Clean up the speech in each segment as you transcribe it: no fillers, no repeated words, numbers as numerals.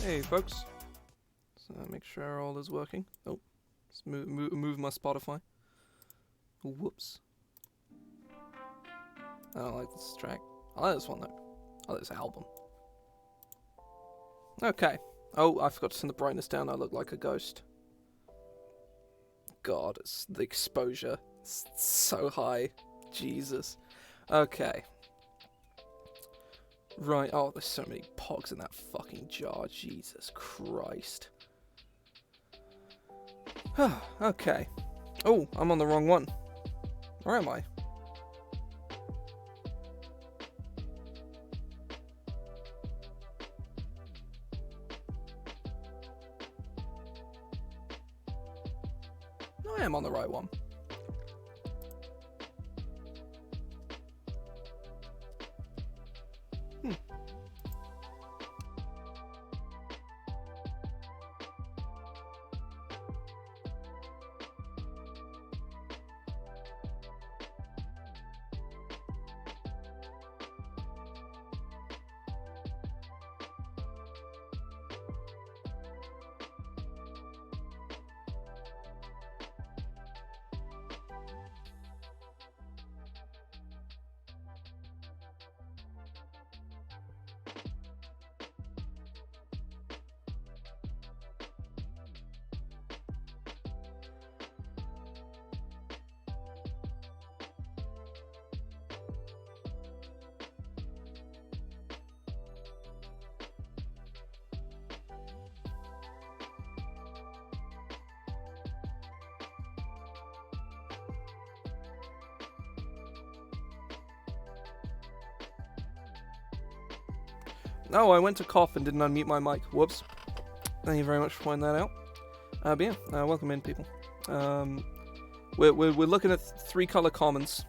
Hey folks, so make sure all is working. Oh, let's move my Spotify. Whoops. I don't like this track. I like this one though. I like this album. Okay. Oh, I forgot to turn the brightness down. I look like a ghost. God, it's the exposure. It's so high. Jesus. Okay. Right, oh, there's so many pogs in that fucking jar. Jesus Christ. Okay. Oh, I'm on the wrong one. Where am I? I am on the right one. Oh, I went to cough and didn't unmute my mic. Whoops. Thank you very much for pointing that out. But yeah, welcome in, people. We're looking at 3-color commons,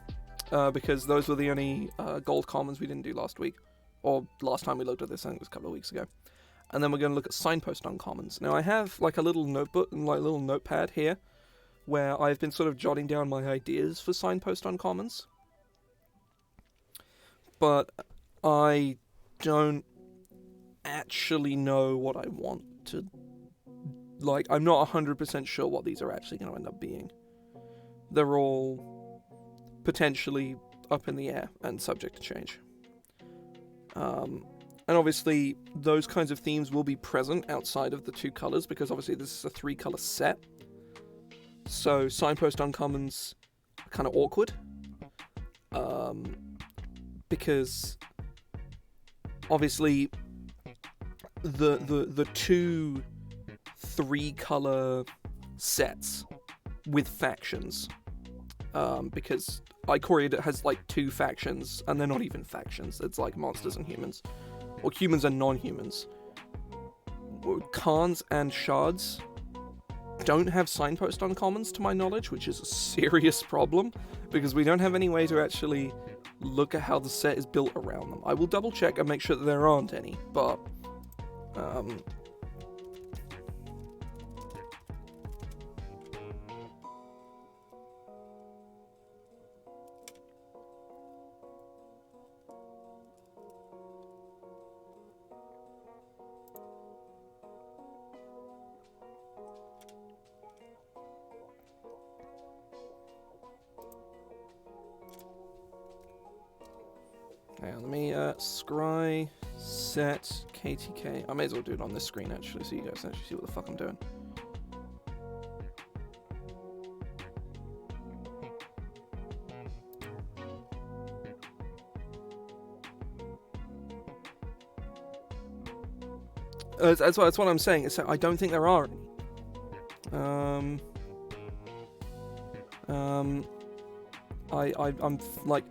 because those were the only gold commons we didn't do last week. Or last time we looked at this, I think it was a couple of weeks ago. And then we're going to look at signpost uncommons. Now, I have like a little notebook and like a little notepad here, where I've been sort of jotting down my ideas for signpost uncommons. But I don't actually know what I want to, like, I'm not 100% sure what these are actually going to end up being. They're all potentially up in the air and subject to change. And obviously those kinds of themes will be present outside of the 2 colors, because obviously this is a 3-color set. So signpost uncommons are kind of awkward, because obviously the 2 3-color sets with factions, because Ikoria has like 2 factions, and they're not even factions. It's like monsters and humans, or humans and non-humans. Khans and Shards don't have signpost uncommons to my knowledge, which is a serious problem, because we don't have any way to actually look at how the set is built around them. I will double check and make sure that there aren't any, but hang on, let me scry set KTK. I may as well do it on this screen actually, so you guys actually see what the fuck I'm doing. That's what I'm saying. Is I don't think there are any. I'm like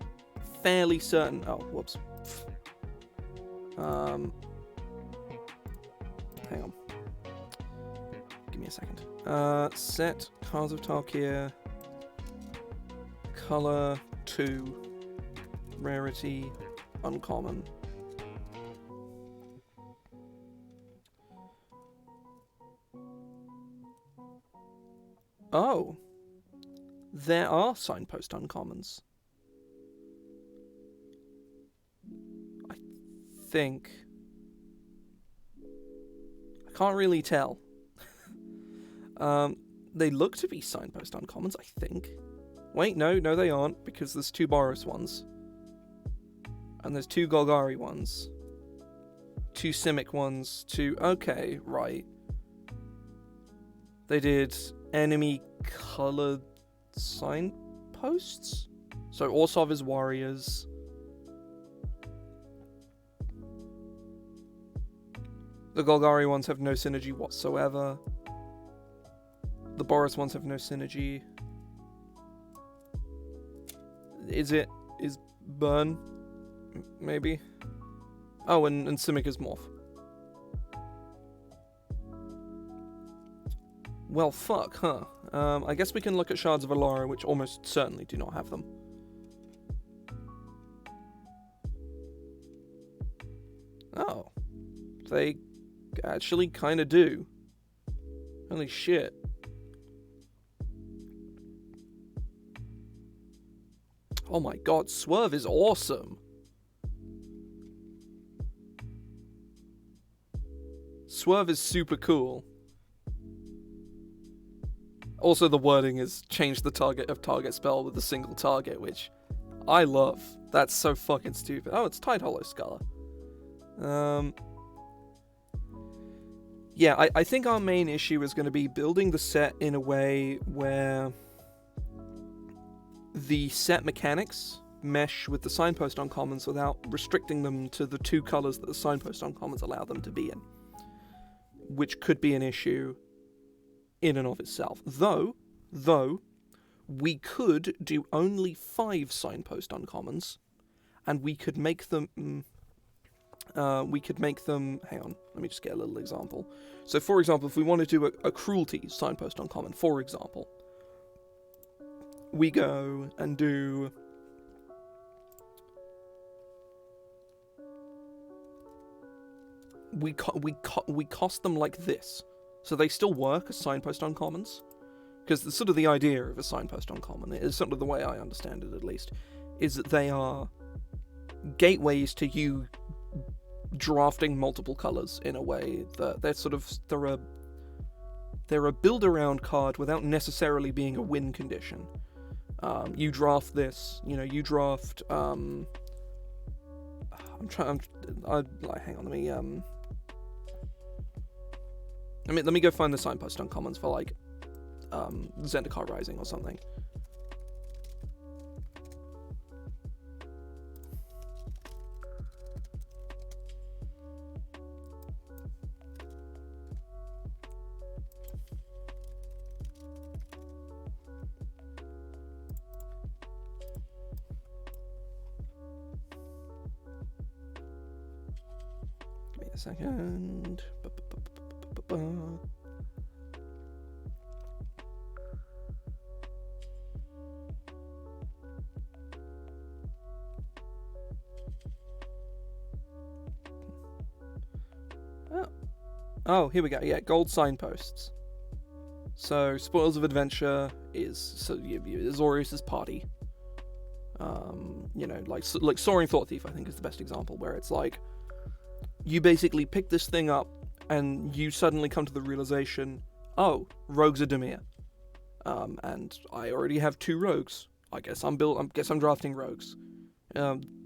fairly certain. Oh, whoops. Hang on. Give me a second. Set Cards of Tarkir. Color 2. Rarity uncommon. Oh. There are signpost uncommons. I think Can't really tell. They look to be signpost uncommons, I think. Wait, no, they aren't, because there's 2 Boros ones. And there's 2 Golgari ones. 2 Simic ones, 2... Okay, right. They did enemy colored signposts? So Orsov is warriors. The Golgari ones have no synergy whatsoever. The Boros ones have no synergy. Is Burn? Maybe? Oh, and Simic is Morph. Well, fuck, huh? I guess we can look at Shards of Valor, which almost certainly do not have them. Oh. They actually kind of do. Holy shit. Oh my god, Swerve is awesome. Swerve is super cool. Also, the wording is change the target of target spell with a single target, which I love. That's so fucking stupid. Oh, it's Tide Hollow Scholar. Yeah, I think our main issue is going to be building the set in a way where the set mechanics mesh with the signpost uncommons without restricting them to the 2 colors that the signpost uncommons allow them to be in. Which could be an issue in and of itself. Though, we could do only 5 signpost uncommons, and we could make them... hang on, let me just get a little example. So, for example, if we want to do a cruelty signpost uncommon, for example, we go and do... We cost them like this. So they still work as signpost uncommons. Because the sort of the idea of a signpost uncommon, is sort of the way I understand it at least, is that they are gateways to you drafting multiple colors in a way that they're a build around card without necessarily being a win condition. You draft this, you draft hang on, let me go find the signpost uncommons for like Zendikar Rising or something. Give me a second. Oh, here we go. Yeah, gold signposts. So, Spoils of Adventure is Azorius's party. Like Soaring Thought Thief, I think, is the best example, where it's like you basically pick this thing up and you suddenly come to the realization, oh, rogues are Dimir. And I already have 2 rogues. I guess I'm drafting rogues.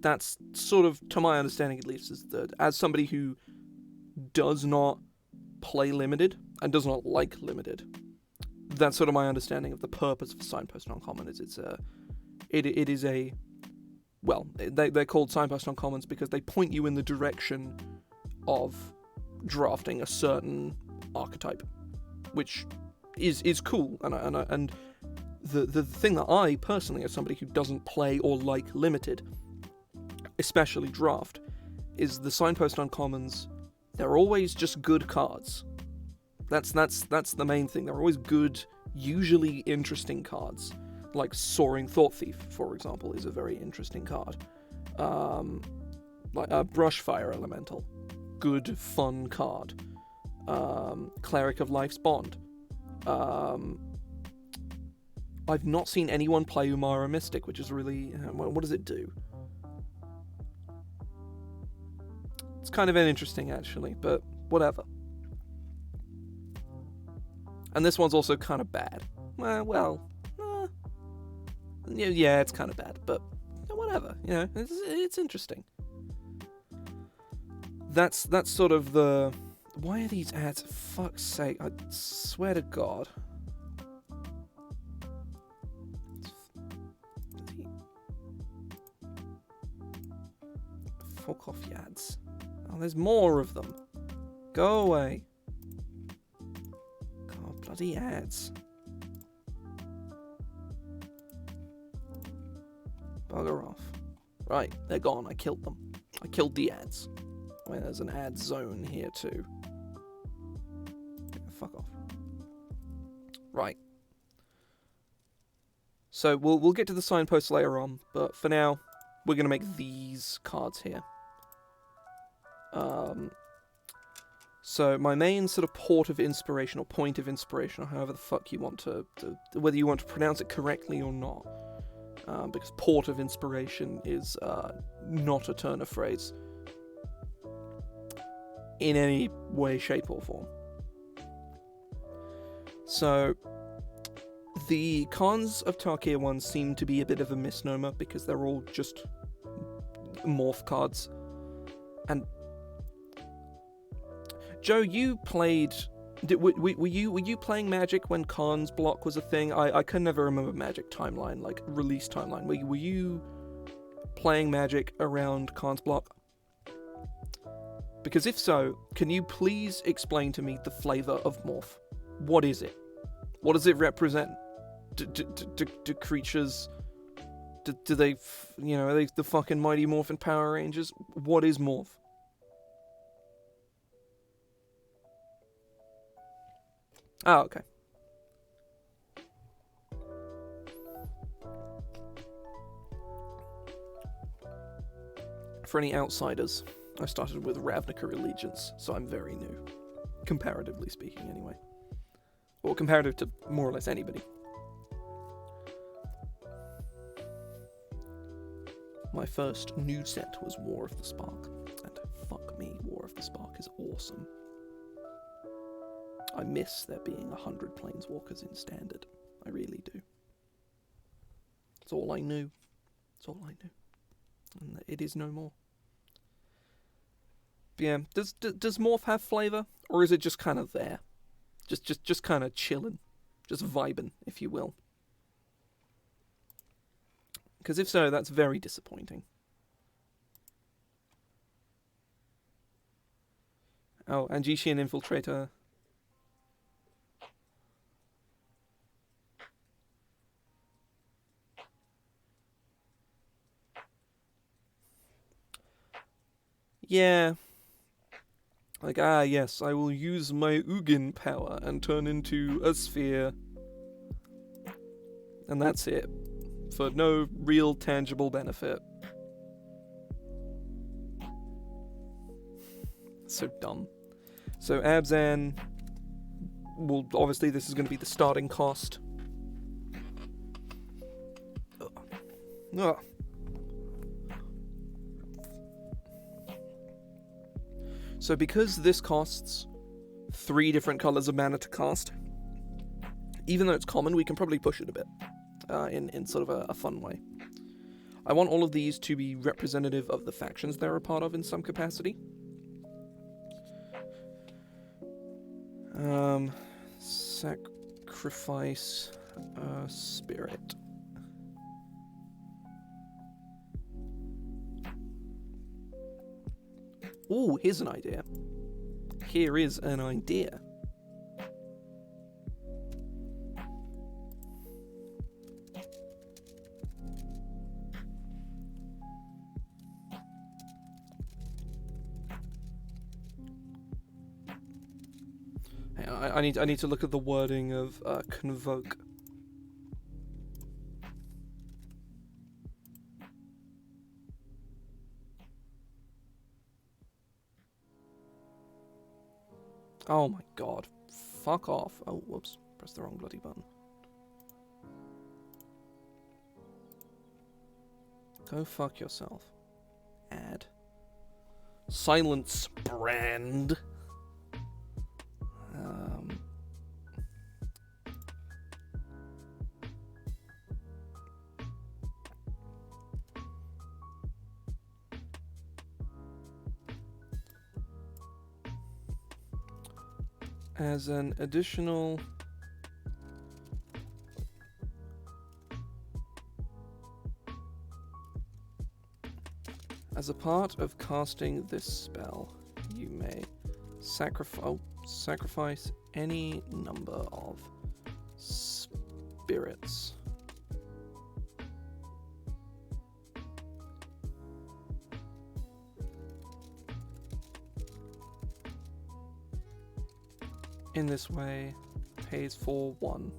That's sort of, to my understanding at least, is that as somebody who does not play limited and does not like limited, that's sort of my understanding of the purpose of signpost uncommon. They're called signpost uncommons because they point you in the direction of drafting a certain archetype, which is cool. And the thing that I personally, as somebody who doesn't play or like limited, especially draft, is the signpost uncommons. They're always just good cards. That's the main thing. They're always good, usually interesting cards. Like Soaring Thought Thief, for example, is a very interesting card. Like a Brushfire Elemental, good, fun card. Cleric of Life's Bond. I've not seen anyone play Umara Mystic, which is really... what does it do? It's kind of interesting, actually, but whatever. And this one's also kind of bad. Yeah, it's kind of bad, but whatever. You know, it's interesting. That's sort of the... Why are these ads? For fuck's sake, I swear to God. Fuck off, you ads. Oh, there's more of them. Go away. God, bloody ads. Bugger off. Right, they're gone. I killed them. I killed the ads. I mean, there's an ad zone here too. Yeah, fuck off. Right. So we'll get to the signposts later on, but for now, we're gonna make these cards here. So my main sort of port of inspiration, or point of inspiration, or however the fuck you want to whether you want to pronounce it correctly or not, because port of inspiration is not a turn of phrase in any way, shape, or form. So the cons of Tarkir 1 seem to be a bit of a misnomer because they're all just morph cards. And Joe, you played... Were you playing Magic when Khan's block was a thing? I can never remember Magic timeline, like release timeline. Were you playing Magic around Khan's block? Because if so, can you please explain to me the flavor of morph? What is it? What does it represent? Do creatures... Do they... You know, are they the fucking Mighty Morphin Power Rangers? What is morph? Oh, okay. For any outsiders, I started with Ravnica Allegiance, so I'm very new. Comparatively speaking, anyway. Or comparative to more or less anybody. My first new set was War of the Spark, and fuck me, War of the Spark is awesome. I miss there being 100 Planeswalkers in Standard. I really do. It's all I knew. It's all I knew. And it is no more. But yeah, does Morph have flavour? Or is it just kind of there? Just kind of chilling. Just vibing, if you will. Because if so, that's very disappointing. Oh, and Jishin Infiltrator... Yeah. Like, yes, I will use my Ugin power and turn into a sphere. And that's it. For no real tangible benefit. So dumb. So Abzan... Well, obviously this is going to be the starting cost. Ugh. So because this costs 3 different colours of mana to cast, even though it's common, we can probably push it a bit in sort of a fun way. I want all of these to be representative of the factions they're a part of in some capacity. Sacrifice a spirit. Ooh, here's an idea. Here is an idea. I need to look at the wording of convoke. Oh my god. Fuck off. Oh, whoops. Press the wrong bloody button. Go fuck yourself. Add. Silence brand. As an additional... As a part of casting this spell, you may sacrifice any number of spirits. In this way, pays for 1.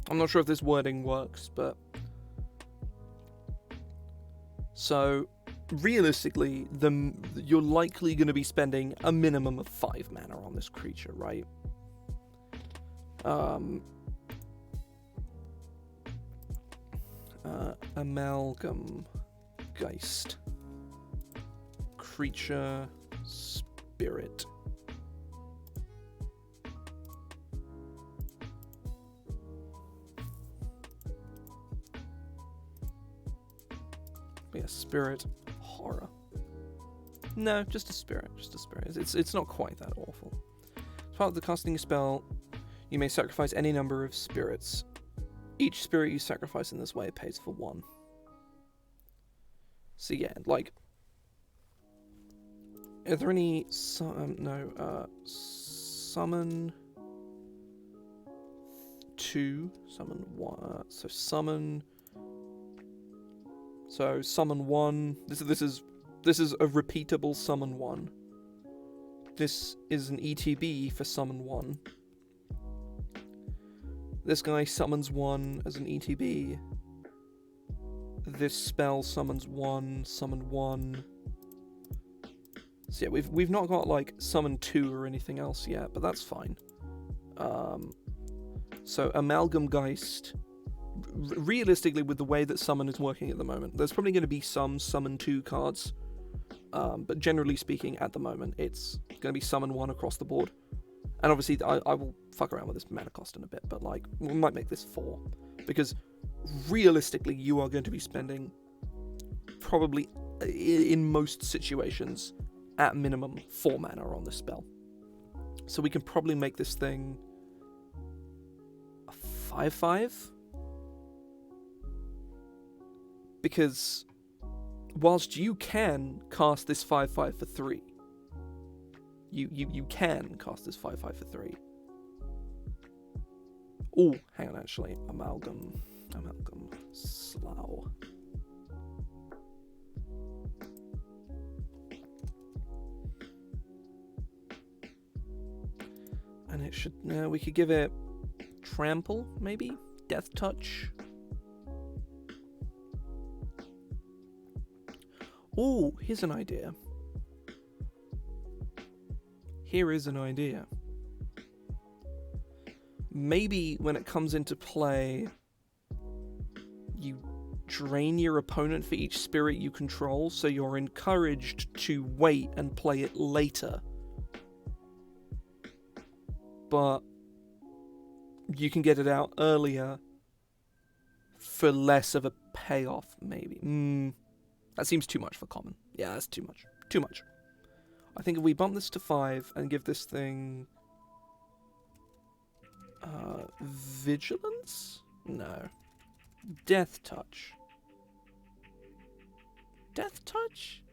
I'm not sure if this wording works, but... So, realistically, you're likely going to be spending a minimum of 5 mana on this creature, right? Amalgam Geist. Creature Spirit. Yeah, Spirit Horror. No, just a spirit. Just a spirit. It's not quite that awful. As part of the casting a spell, you may sacrifice any number of spirits. Each spirit you sacrifice in this way pays for 1. So yeah, like... Are there any... summon... 2. Summon 1. So summon... So summon 1. This is a repeatable summon 1. This is an ETB for summon 1. This guy summons 1 as an ETB. This spell summons 1, summon 1. So yeah, we've not got like summon 2 or anything else yet, but that's fine. So Amalgam Geist. Realistically, with the way that summon is working at the moment, there's probably going to be some summon 2 cards. But generally speaking, at the moment, it's going to be summon 1 across the board. And obviously, I will fuck around with this mana cost in a bit, but like, we might make this 4. Because realistically, you are going to be spending probably, in most situations, at minimum 4 mana on this spell. So we can probably make this thing a 5/5? Because whilst you can cast this 5/5 for 3, you can cast this 5/5 for 3. Oh, hang on, actually, Amalgam Slough. And it should, we could give it Trample, maybe? Death Touch. Oh, here's an idea. Here is an idea. Maybe when it comes into play, you drain your opponent for each spirit you control, so you're encouraged to wait and play it later. But you can get it out earlier for less of a payoff, maybe. That seems too much for common. Yeah, that's too much. Too much. I think if we bump this to 5 and give this thing... Vigilance? No. Death Touch. Death Touch?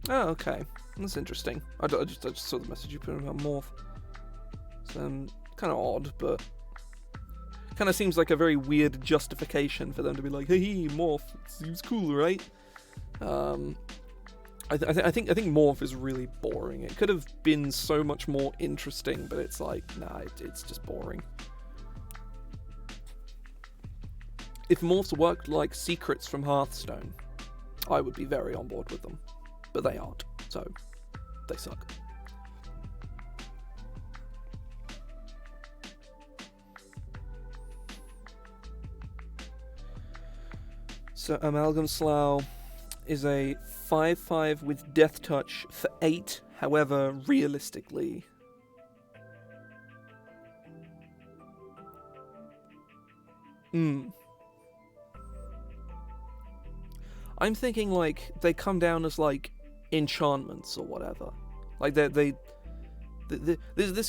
Oh, okay. That's interesting. I just saw the message you put about Morph. It's kind of odd, but kind of seems like a very weird justification for them to be like, hey, Morph, seems cool, right? I think Morph is really boring. It could have been so much more interesting, but it's like, nah, it's just boring. If Morphs worked like secrets from Hearthstone, I would be very on board with them. But they aren't, so they suck. So Amalgam Slough is a 5/5 with Death Touch for 8. However, realistically, I'm thinking like they come down as like enchantments or whatever. Like this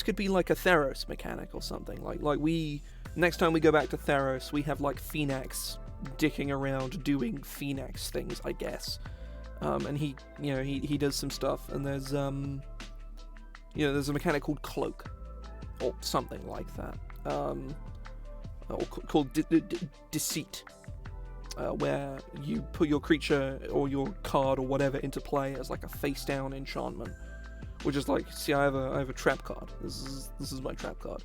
could be like a Theros mechanic or something. Like we next time we go back to Theros, we have like Phoenix dicking around doing Phoenix things, I guess. And he does some stuff, and there's there's a mechanic called Cloak or something like that. Or called Deceit. Where you put your creature or your card or whatever into play as like a face-down enchantment, which is like, see, I have a trap card. This is my trap card.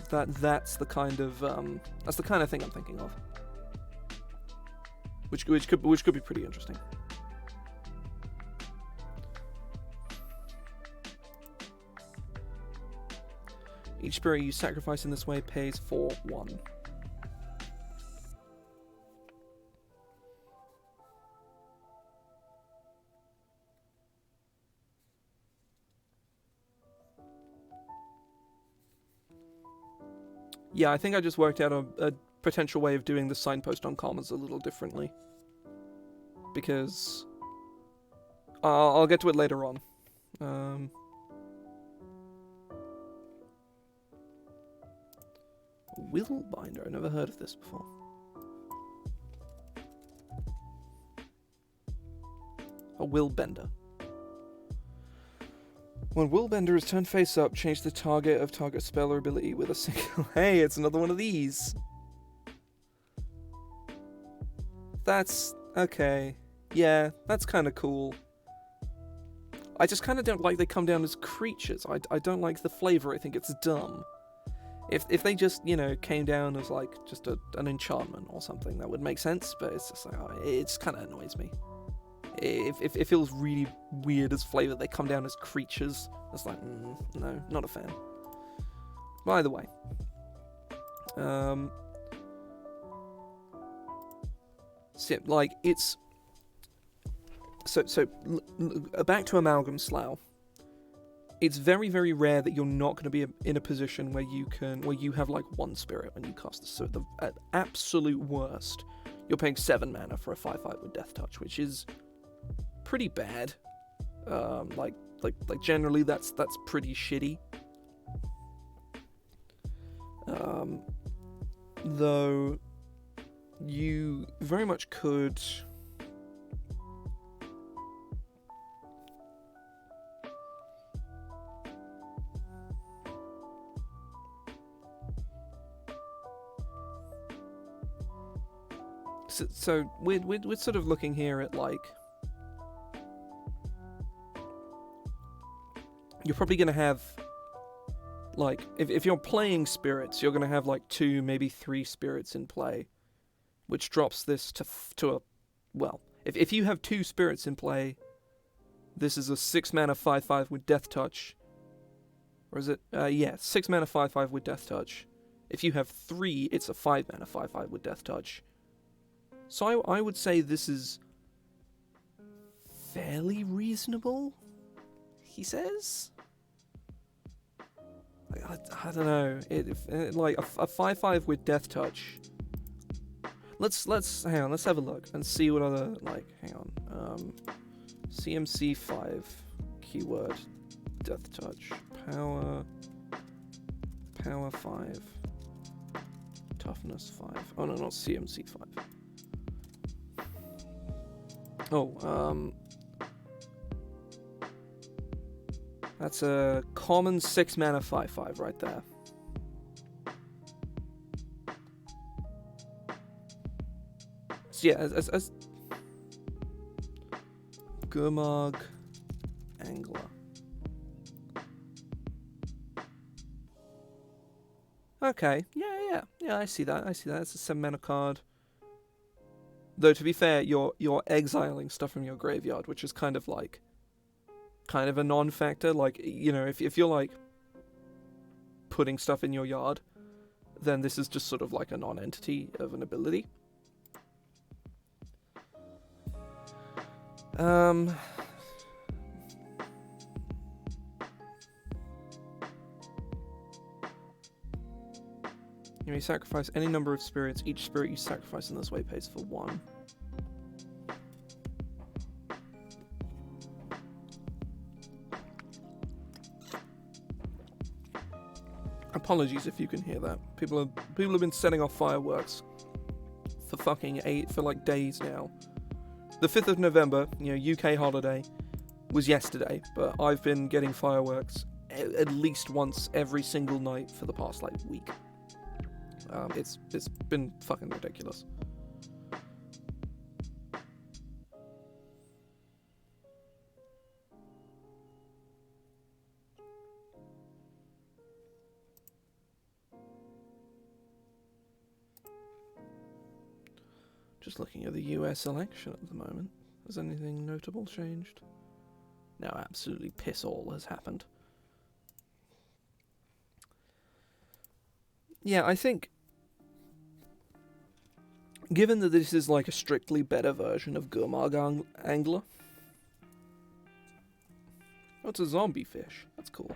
That's the kind of thing I'm thinking of, which could be pretty interesting. Each spirit you sacrifice in this way pays for 1. Yeah, I think I just worked out a potential way of doing the signpost on commons a little differently. Because I'll get to it later on. Willbinder, I've never heard of this before. A Willbender. When Willbender is turned face up, change the target of target spell or ability with a single... Hey, it's another one of these! That's... okay. Yeah, that's kind of cool. I just kind of don't like they come down as creatures. I don't like the flavor, I think it's dumb. If they just, came down as, like, just an enchantment or something, that would make sense, but it's just like, it just kind of annoys me. It feels really weird as flavor. They come down as creatures. It's like, no, not a fan. By the way, so like it's so back to Amalgam Slough. It's very, very rare that you're not going to be in a position where you have like 1 spirit when you cast this. So at absolute worst, you're paying 7 mana for a 5/5 with Death Touch, which is pretty bad. Like generally that's pretty shitty. Though you very much could. So we're sort of looking here at like, you're probably going to have, like, if you're playing spirits, you're going to have like 2, maybe 3 spirits in play, which drops this to a, well, if you have 2 spirits in play, this is a 6 mana 5/5 with Death Touch, or is it, 6 mana 5/5 with Death Touch. If you have 3, it's a 5 mana 5/5 with Death Touch. So I would say this is fairly reasonable, he says. I don't know. Like a 5/5 with Death Touch. Let's hang on. Let's have a look and see what other, like, hang on. CMC 5 keyword Death Touch power 5 toughness 5. Oh no, not CMC 5. Oh, that's a common 6 mana 5/5 right there. So yeah, as Gurmag Angler. Okay, yeah, I see that. It's a 7 mana card. Though to be fair, you're exiling stuff from your graveyard, which is kind of a non-factor. Like, if you're like putting stuff in your yard, then this is just sort of like a non-entity of an ability. You may sacrifice any number of spirits. Each spirit you sacrifice in this way pays for 1. Apologies if you can hear that. People have been setting off fireworks for for like days now. The 5th of November, UK holiday, was yesterday, but I've been getting fireworks at least once every single night for the past like week. It's been fucking ridiculous. Just looking at the US election at the moment. Has anything notable changed? No, absolutely piss all has happened. Yeah, I think, given that this is like a strictly better version of Gurmag Angler. Oh, it's a zombie fish. That's cool.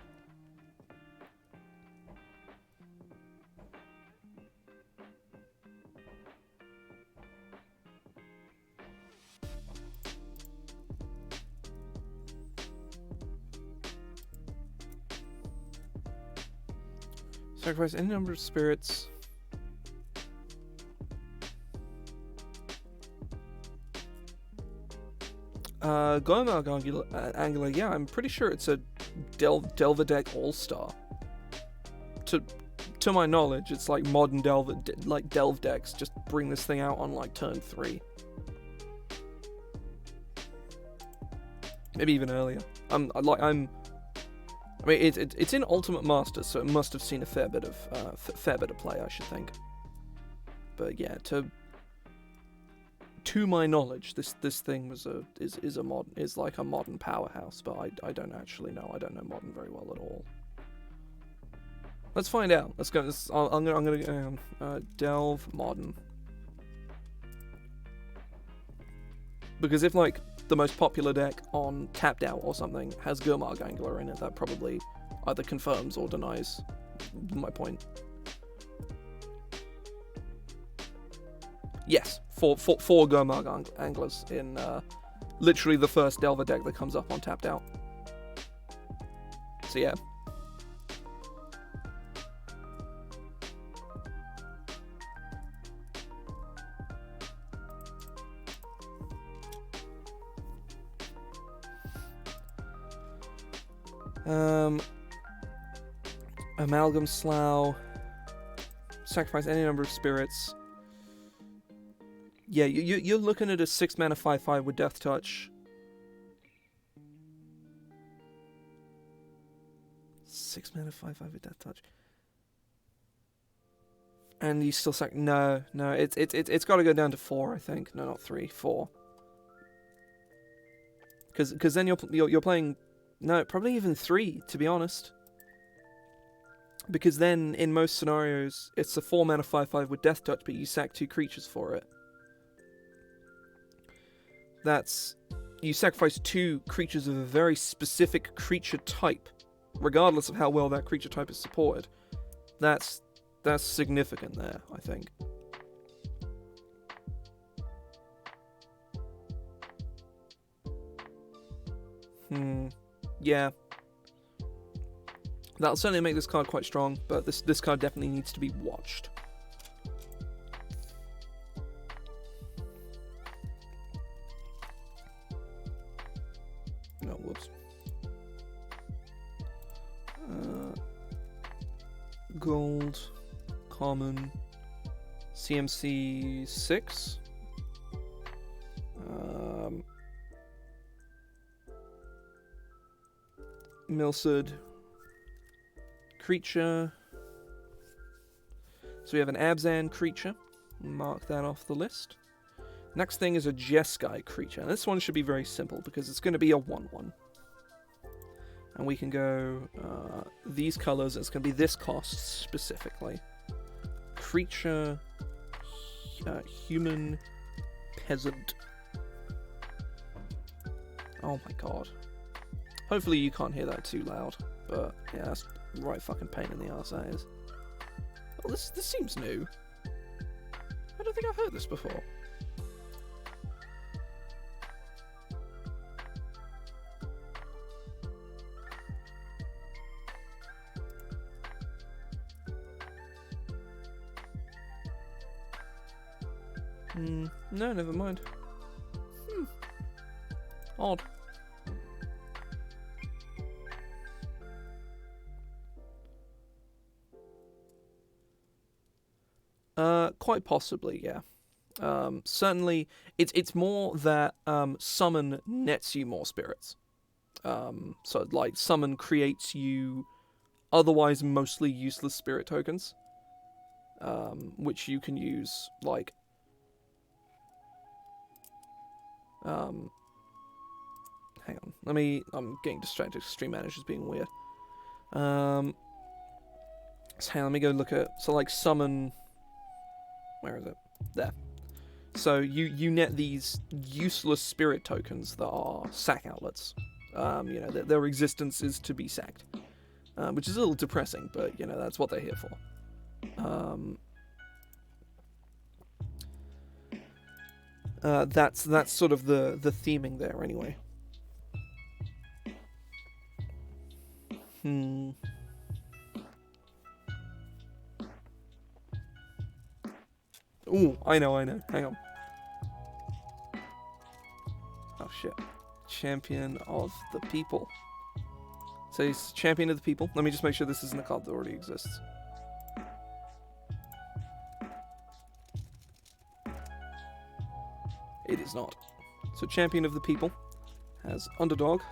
Sacrifice any number of spirits. Gurmag Angler, yeah, I'm pretty sure it's a Delver deck all-star. To my knowledge, it's like modern Delve decks just bring this thing out on like turn 3. Maybe even earlier. I mean, it's in Ultimate Masters, so it must have seen a fair bit of play, I should think. But yeah, to my knowledge, this thing is like a modern powerhouse, but I don't actually know. I don't know modern very well at all. Let's find out. Let's go. I'm gonna delve modern, because if like the most popular deck on Tapped Out or something has Gurmag Angler in it, that probably either confirms or denies my point. Yes, four Gurmag Anglers in literally the first Delver deck that comes up on Tapped Out. So yeah. Amalgam Slough. Sacrifice any number of spirits. Yeah, you're looking at a 6 mana 5/5 with Death Touch. 6 mana 5/5 with Death Touch. And you still no, it's got to go down to 4, I think. No, not 3, 4. Because then you're playing, no, probably even 3, to be honest. Because then in most scenarios it's a 4 mana 5/5 with Death Touch, but you sack 2 creatures for it. That's, you sacrifice 2 creatures of a very specific creature type, regardless of how well that creature type is supported. That's significant there, I think. Yeah. That'll certainly make this card quite strong, but this card definitely needs to be watched. No, whoops. Gold, common, CMC 6. Milsud. Creature. So we have an Abzan creature. Mark that off the list. Next thing is a Jeskai creature. And this one should be very simple because it's going to be a 1/1. And we can go these colors. It's going to be this cost specifically. Creature, human, peasant. Oh my god. Hopefully you can't hear that too loud. But yeah, that's right fucking pain in the arse, that is. Oh, this seems new. I don't think I've heard this before. No, never mind. Odd. Quite possibly, yeah. Certainly, it's more that summon nets you more spirits. So like summon creates you otherwise mostly useless spirit tokens, which you can use like. Hang on, I'm getting distracted. Stream Manager's being weird. So hang on, let me go look at. So like summon. Where is it? There. So you net these useless spirit tokens that are sack outlets. Their existence is to be sacked, which is a little depressing, but that's what they're here for. That's sort of the theming there, anyway. Ooh, I know. Hang on. Oh shit. Champion of the people. So he's champion of the people. Let me just make sure this isn't a card that already exists. It is not. So champion of the people has underdog.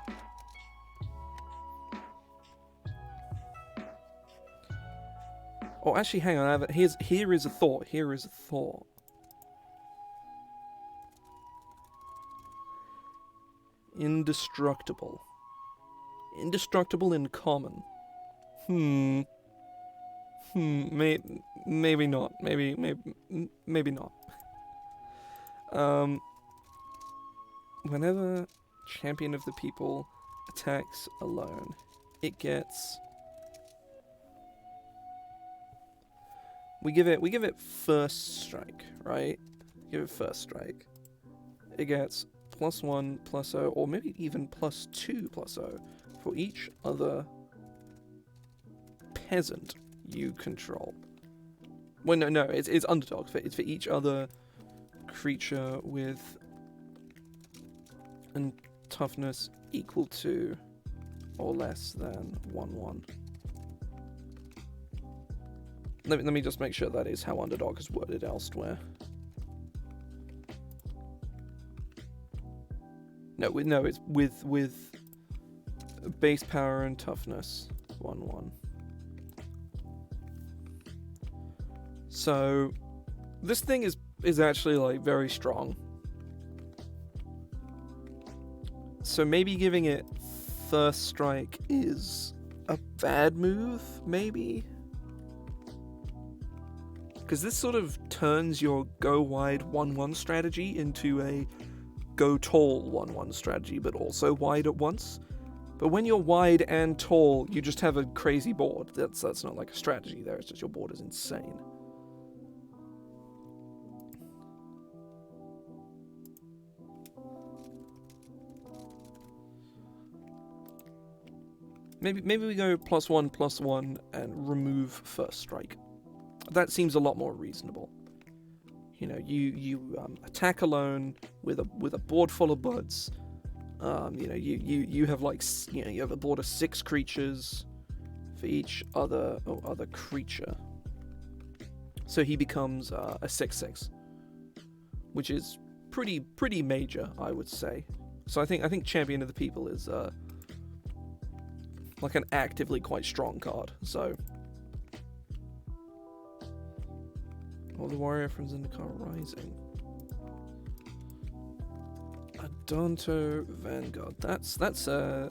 Oh, actually, hang on. Here is a thought. Indestructible. Indestructible in common. Maybe not. Maybe not. Whenever champion of the people attacks alone, it gets. We give it first strike, right? Give it first strike. It gets +1, +0, or maybe even +2, +0 for each other peasant you control. Well, no, it's underdog. It's for each other creature with a toughness equal to or less than 1/1. Let me just make sure that is how underdog is worded elsewhere. No, it's with base power and toughness 1/1. So this thing is actually like very strong. So maybe giving it first strike is a bad move, maybe? Because this sort of turns your go wide 1/1 strategy into a go tall 1/1 strategy, but also wide at once. But when you're wide and tall, you just have a crazy board. That's not like a strategy there, it's just your board is insane. Maybe we go +1/+1 and remove first strike. That seems a lot more reasonable. You attack alone with a board full of buds. You have you have a board of 6 creatures for each other creature. So he becomes a 6/6, which is pretty major, I would say. So I think Champion of the People is like an actively quite strong card. So. Or the warrior from Zendikar Rising. Adonto Vanguard. That's a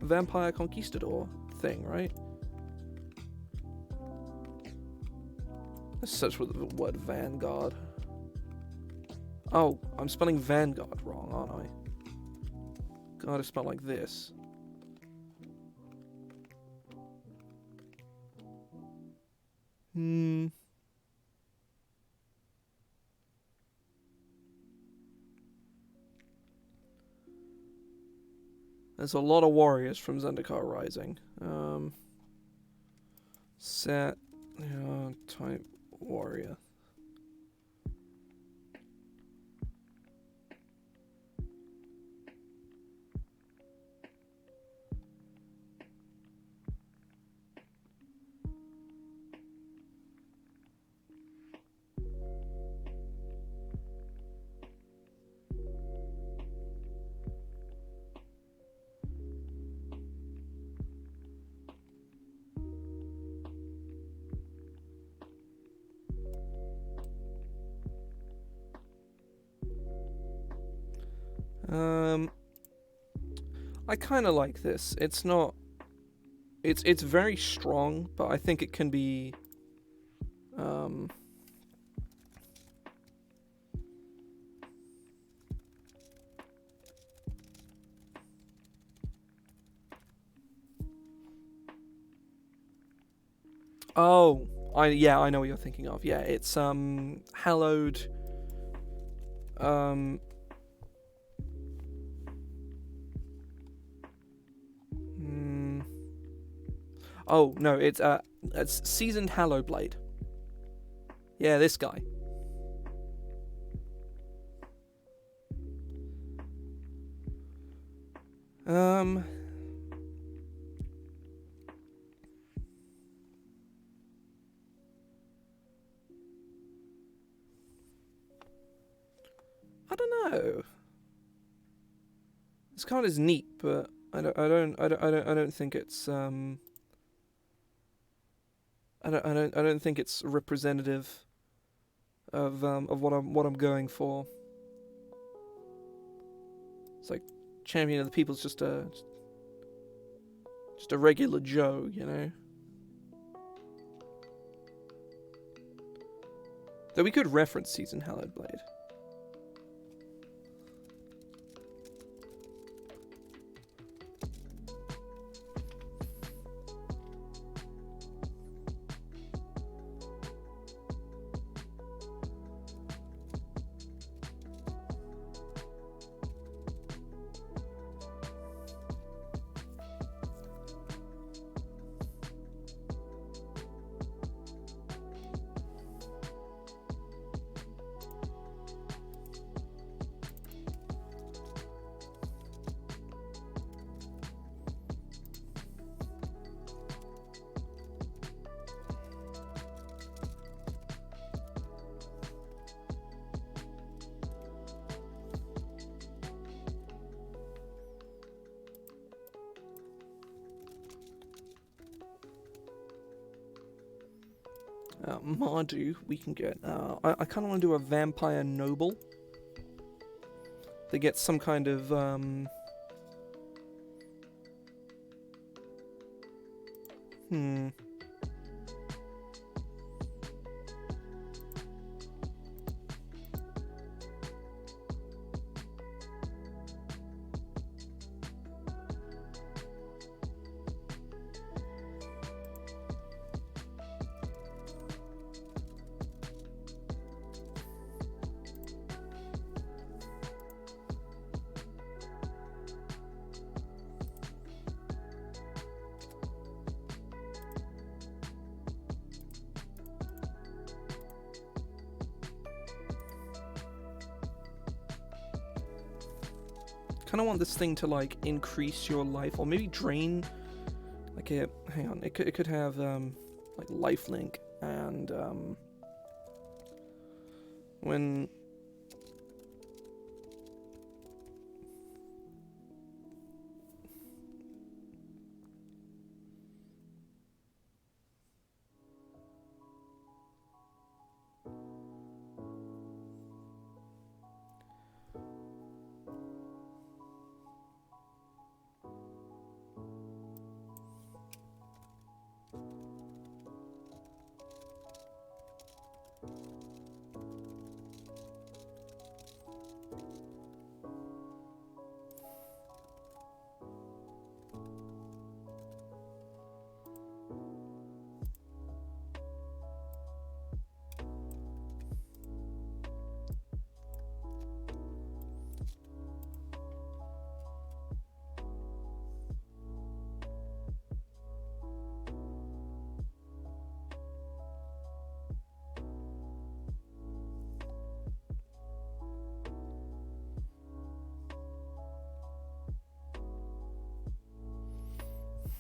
vampire conquistador thing, right? Let's search for the word Vanguard. Oh, I'm spelling Vanguard wrong, aren't I? gotta smell like this. Hmm. There's a lot of warriors from Zendikar Rising. Set type warrior. I kind of like this. It's not. It's very strong, but I think it can be. Oh, I know what you're thinking of. Yeah, it's hallowed. Oh no, it's seasoned hallowed blade. Yeah, this guy. I don't know. This card is neat, but I don't think it's I don't think it's representative of what I'm going for. It's like Champion of the People's just a regular Joe, you know. Though we could reference Seasoned Hallowed Blade. Mardu, we can get. I kind of want to do a Vampire Noble. They get some kind of. Kind of want this thing to like increase your life, or maybe drain. Like it. Hang on. It could have like lifelink and when.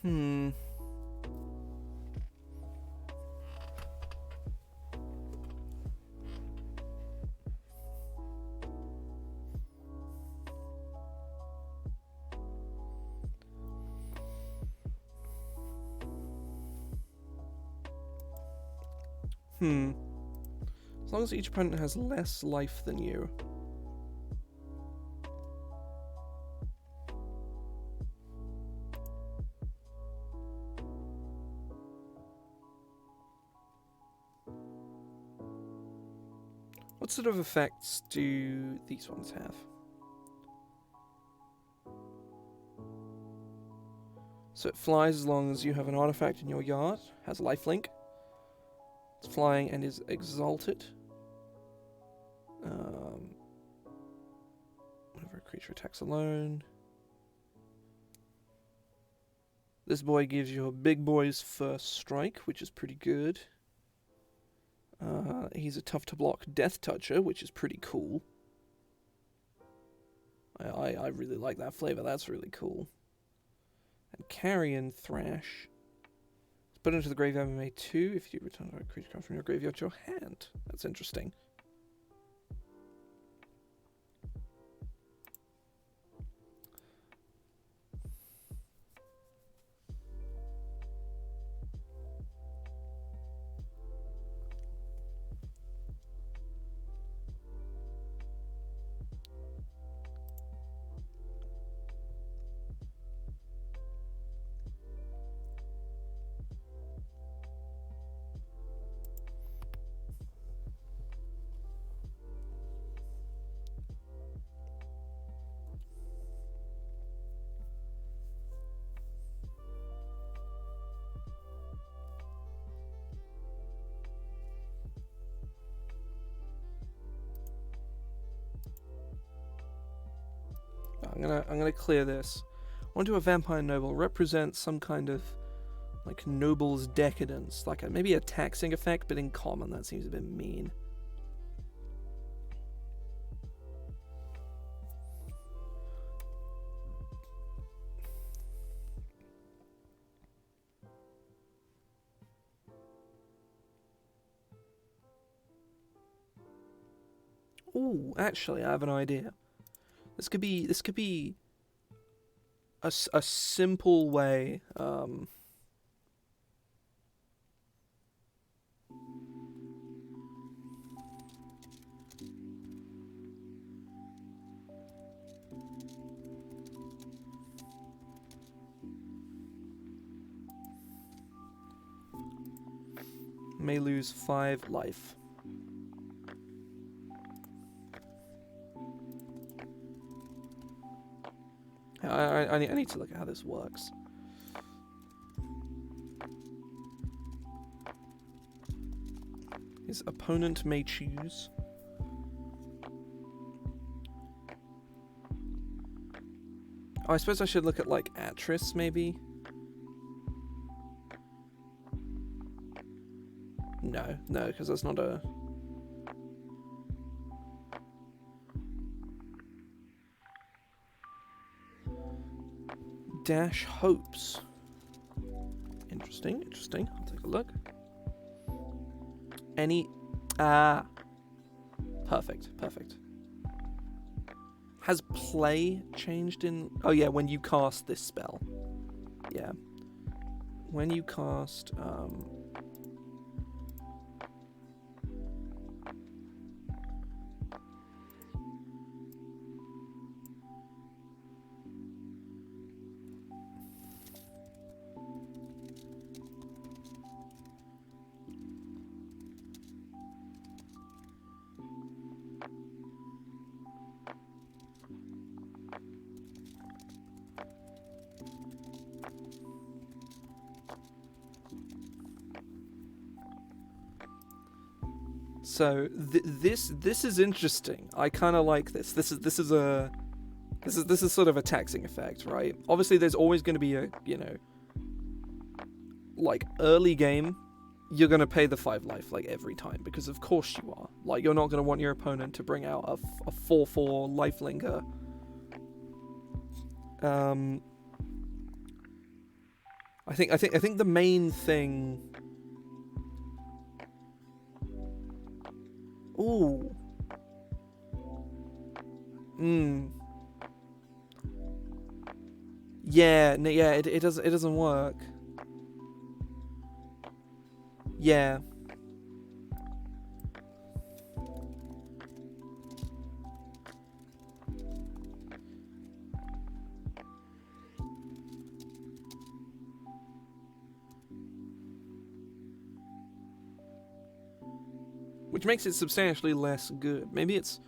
Hmm. As long as each opponent has less life than you. What sort of effects do these ones have? So it flies as long as you have an artifact in your yard, has lifelink. It's flying and is exalted. Whenever a creature attacks alone. This boy gives you a big boy's first strike, which is pretty good. He's a tough to block Death Toucher, which is pretty cool. I really like that flavor, that's really cool. And Carrion Thrash. Put into the graveyard and may 2 if you return a creature card from your graveyard to your hand. That's interesting. I'm gonna clear this. Want to a vampire noble represents some kind of like noble's decadence, like maybe a taxing effect, but in common. That seems a bit mean. Ooh, actually, I have an idea. This could be a simple way. May lose 5 life. I need to look at how this works. His opponent may choose. Oh, I suppose I should look at like Atris maybe. No, because that's not a... Dash Hopes. Interesting. I'll take a look. Any... Perfect. Has play changed in... Oh yeah, when you cast this spell. Yeah. When you cast... So this is interesting. I kind of like this. This is sort of a taxing effect, right? Obviously, there's always going to be a like early game, you're going to pay the 5 life like every time because of course you are. Like you're not going to want your opponent to bring out a 4/4 lifelinger. I think the main thing. Ooh. Yeah, no, yeah, it doesn't work. Yeah. Which makes it substantially less good. Maybe it's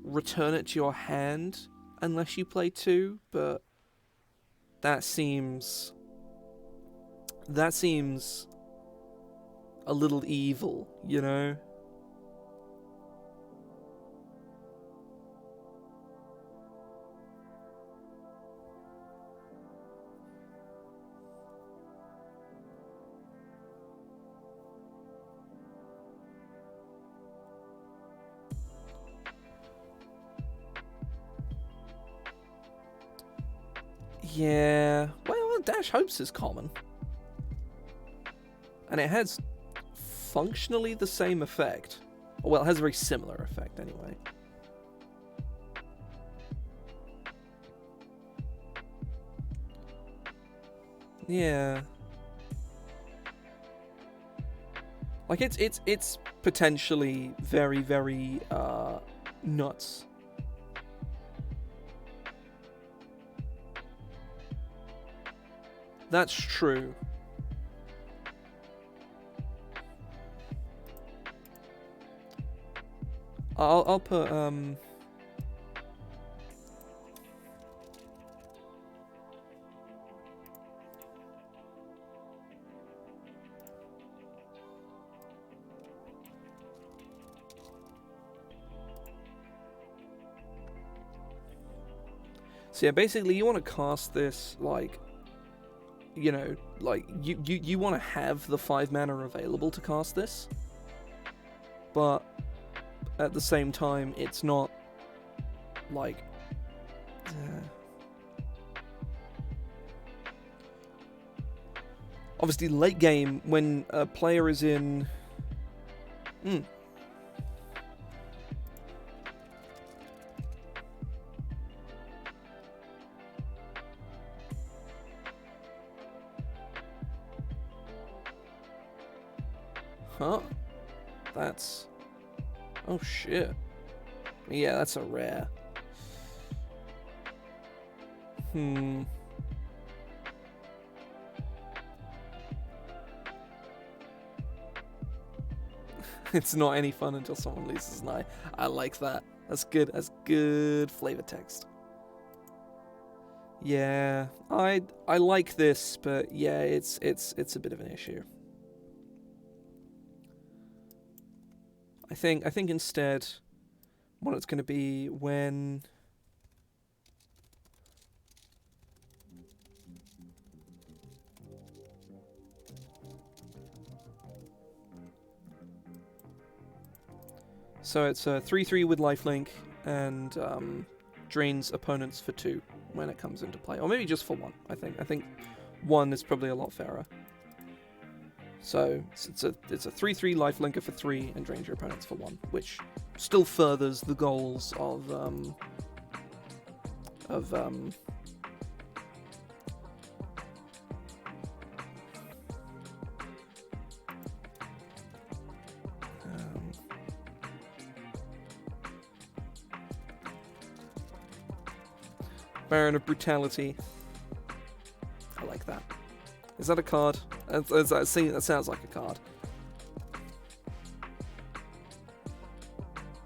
return it to your hand unless you play 2, but that seems a little evil, you know? Yeah, well, Dash Hopes is common. And it has functionally the same effect. Well, it has a very similar effect anyway. Yeah. Like it's potentially very, very nuts. That's true. I'll put so yeah, basically you want to cast this like, you know, like you want to have the 5 mana available to cast this, but at the same time it's not like obviously late game when a player is in huh? That's... oh shit. Yeah, that's a rare. It's not any fun until someone loses an eye. I like that. That's good. That's good flavor text. Yeah, I like this, but yeah, it's a bit of an issue. I think instead what it's going to be when so it's a 3/3 with lifelink and drains opponents for 2 when it comes into play, or maybe just for 1. I think 1 is probably a lot fairer. So it's a 3/3 lifelinker for 3 and drains your opponents for 1, which still furthers the goals of Baron of Brutality. I like that. Is that a card? That sounds like a card.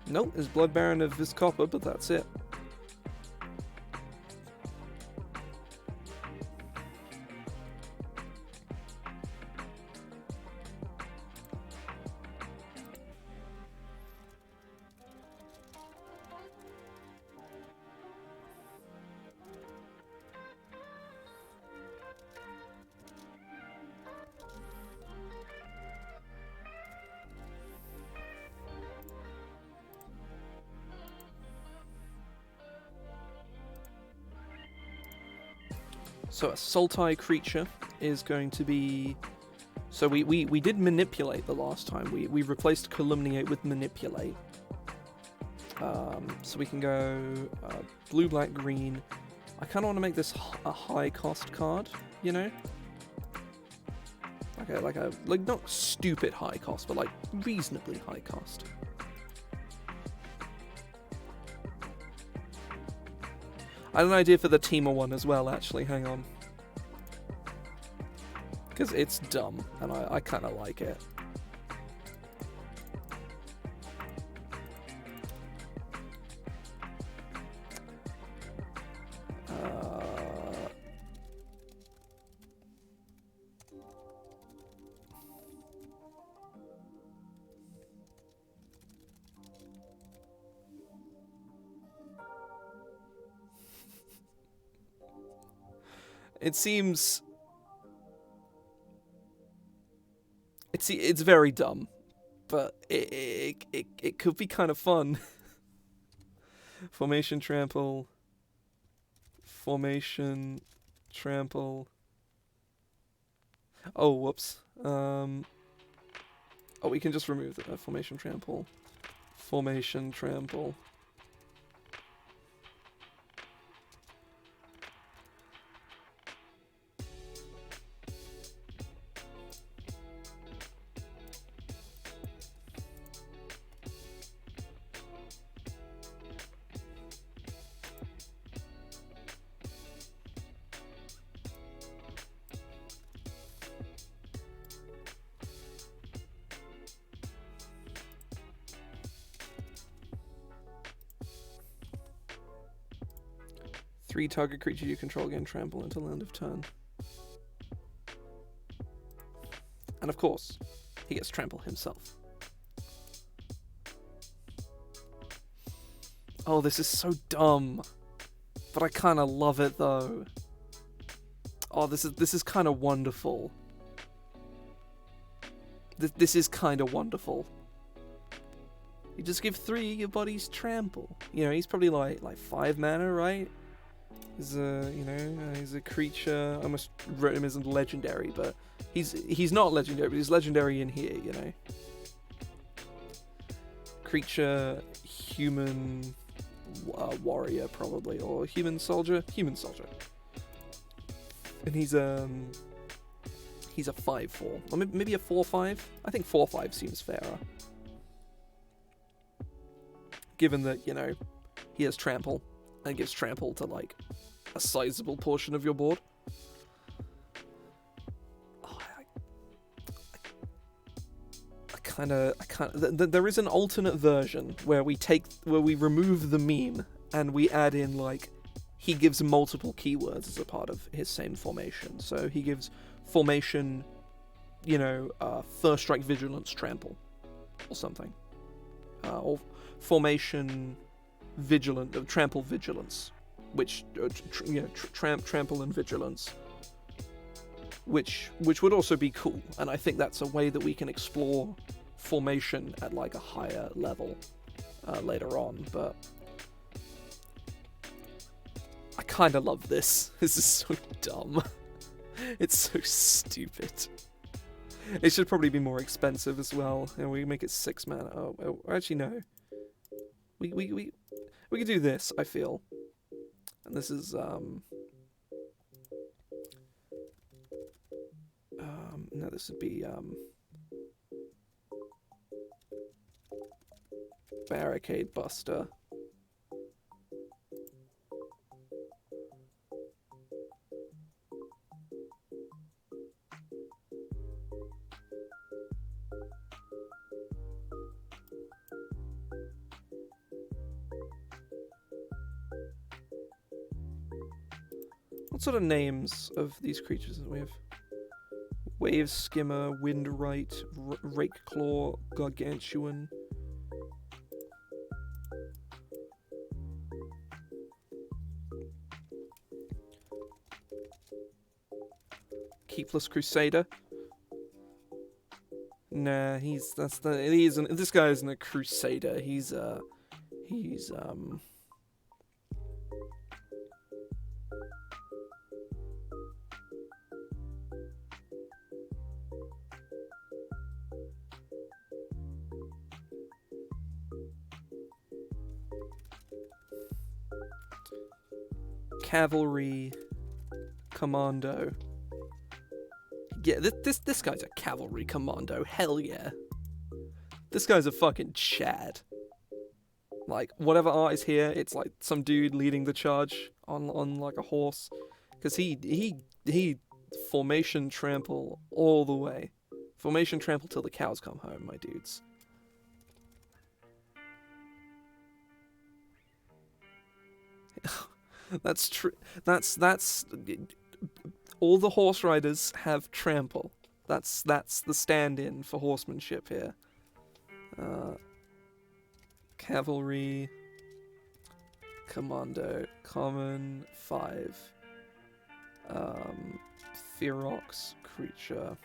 Nope, it's Blood Baron of Viscopper, but that's it. So a Sultai creature is going to be... So we did manipulate the last time. We replaced calumniate with manipulate. So we can go blue, black, green. I kind of want to make this a high cost card, you know? Like not stupid high cost, but like reasonably high cost. I had an idea for the Teamer one as well, actually. Hang on. Because it's dumb, and I kind of like it. It seems... It's very dumb, but it could be kind of fun. Formation trample. Formation trample. Oh, whoops. Oh, we can just remove the formation trample. Formation trample. Three target creature you control gain trample until end of turn. And of course, he gets trample himself. Oh, this is so dumb. But I kind of love it though. Oh, this is kind of wonderful. This is kind of wonderful. You just give 3 your body's trample. You know, he's probably like 5 mana, right? He's he's a creature. I almost wrote him as legendary, but he's not legendary, but he's legendary in here, you know. Creature, human, warrior probably, or human soldier, and he's a 5/4, or maybe a 4/5. I think 4/5 seems fairer, given that he has trample and gives trample to like a sizable portion of your board. Oh, there is an alternate version where we remove the meme and we add in like he gives multiple keywords as a part of his same formation. So he gives formation, first strike vigilance trample or something, or formation vigilant trample vigilance, which trample and vigilance, which would also be cool. And I think that's a way that we can explore formation at like a higher level later on. But I kind of love this. This is so dumb. It's so stupid. It should probably be more expensive as well. And we make it 6 mana. Oh, actually no. We could do this, I feel. And this is no, this would be Barricade Buster. What sort of names of these creatures do we have? Wave Skimmer, Windwright, Rakeclaw, Gargantuan. Keepless Crusader. Nah, this guy isn't a Crusader. He's Cavalry Commando. Yeah, this guy's a Cavalry Commando. Hell yeah. This guy's a fucking Chad. Like, whatever art is here, it's like some dude leading the charge on like a horse. Because he formation trample all the way. Formation trample till the cows come home, my dudes. That's true. That's all the horse riders have trample. That's the stand-in for horsemanship here. Cavalry Commando common 5. Ferox creature.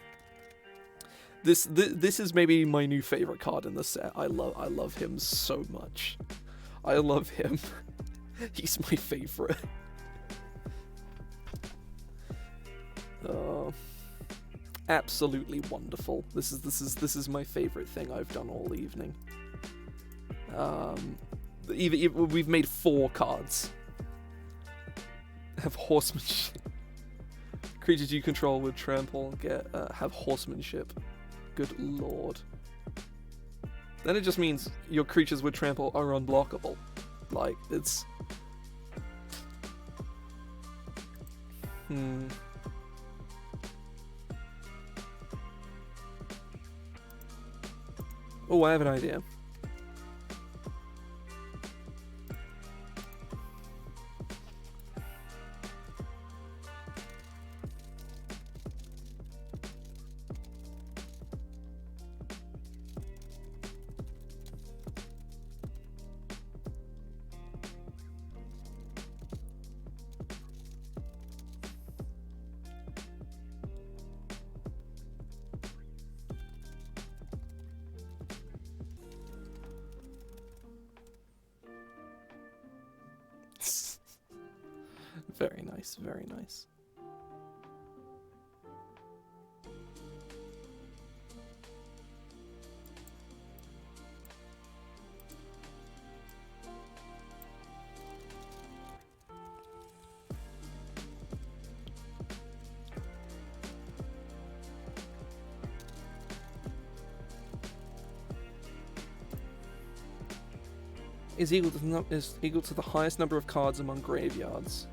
This is maybe my new favorite card in the set. I love him so much. I love him. He's my favorite. Absolutely wonderful. This is my favorite thing I've done all evening. We've made 4 cards. Have horsemanship. Creatures you control with trample have horsemanship. Good lord. Then it just means your creatures with trample are unblockable. Like, it's... Oh, I have an idea. Very nice, very nice. Is equal to the highest number of cards among graveyards.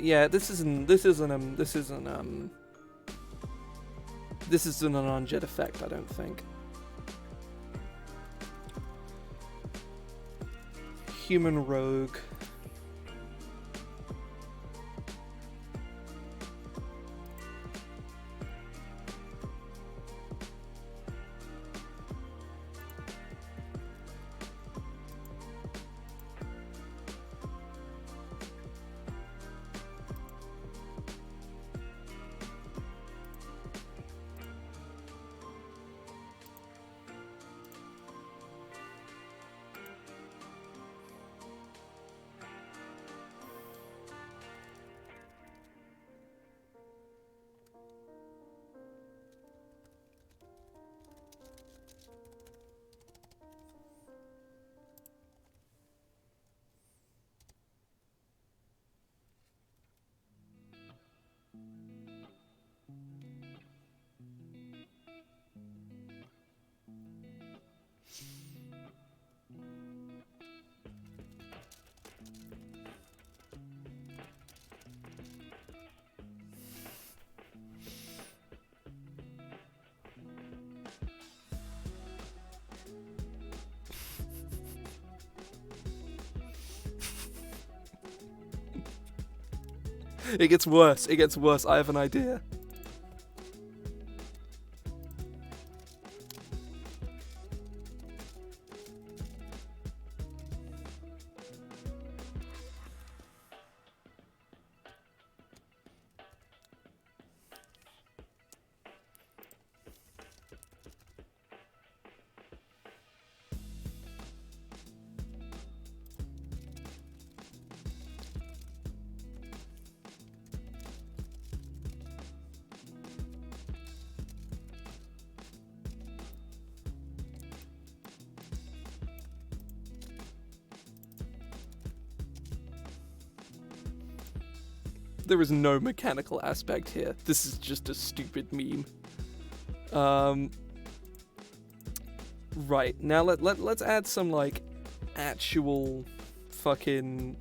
Yeah, this isn't an unjet effect, I don't think. Human rogue. It gets worse. It gets worse. I have an idea. There is no mechanical aspect here. This is just a stupid meme. Right, now let's add some, like, actual fucking...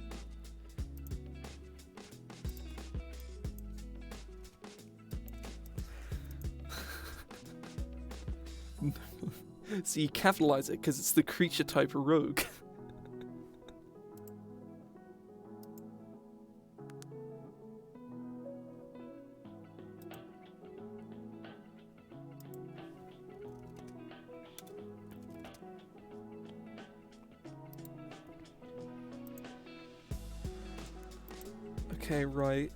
See, you capitalize it because it's the creature type rogue. Okay, right.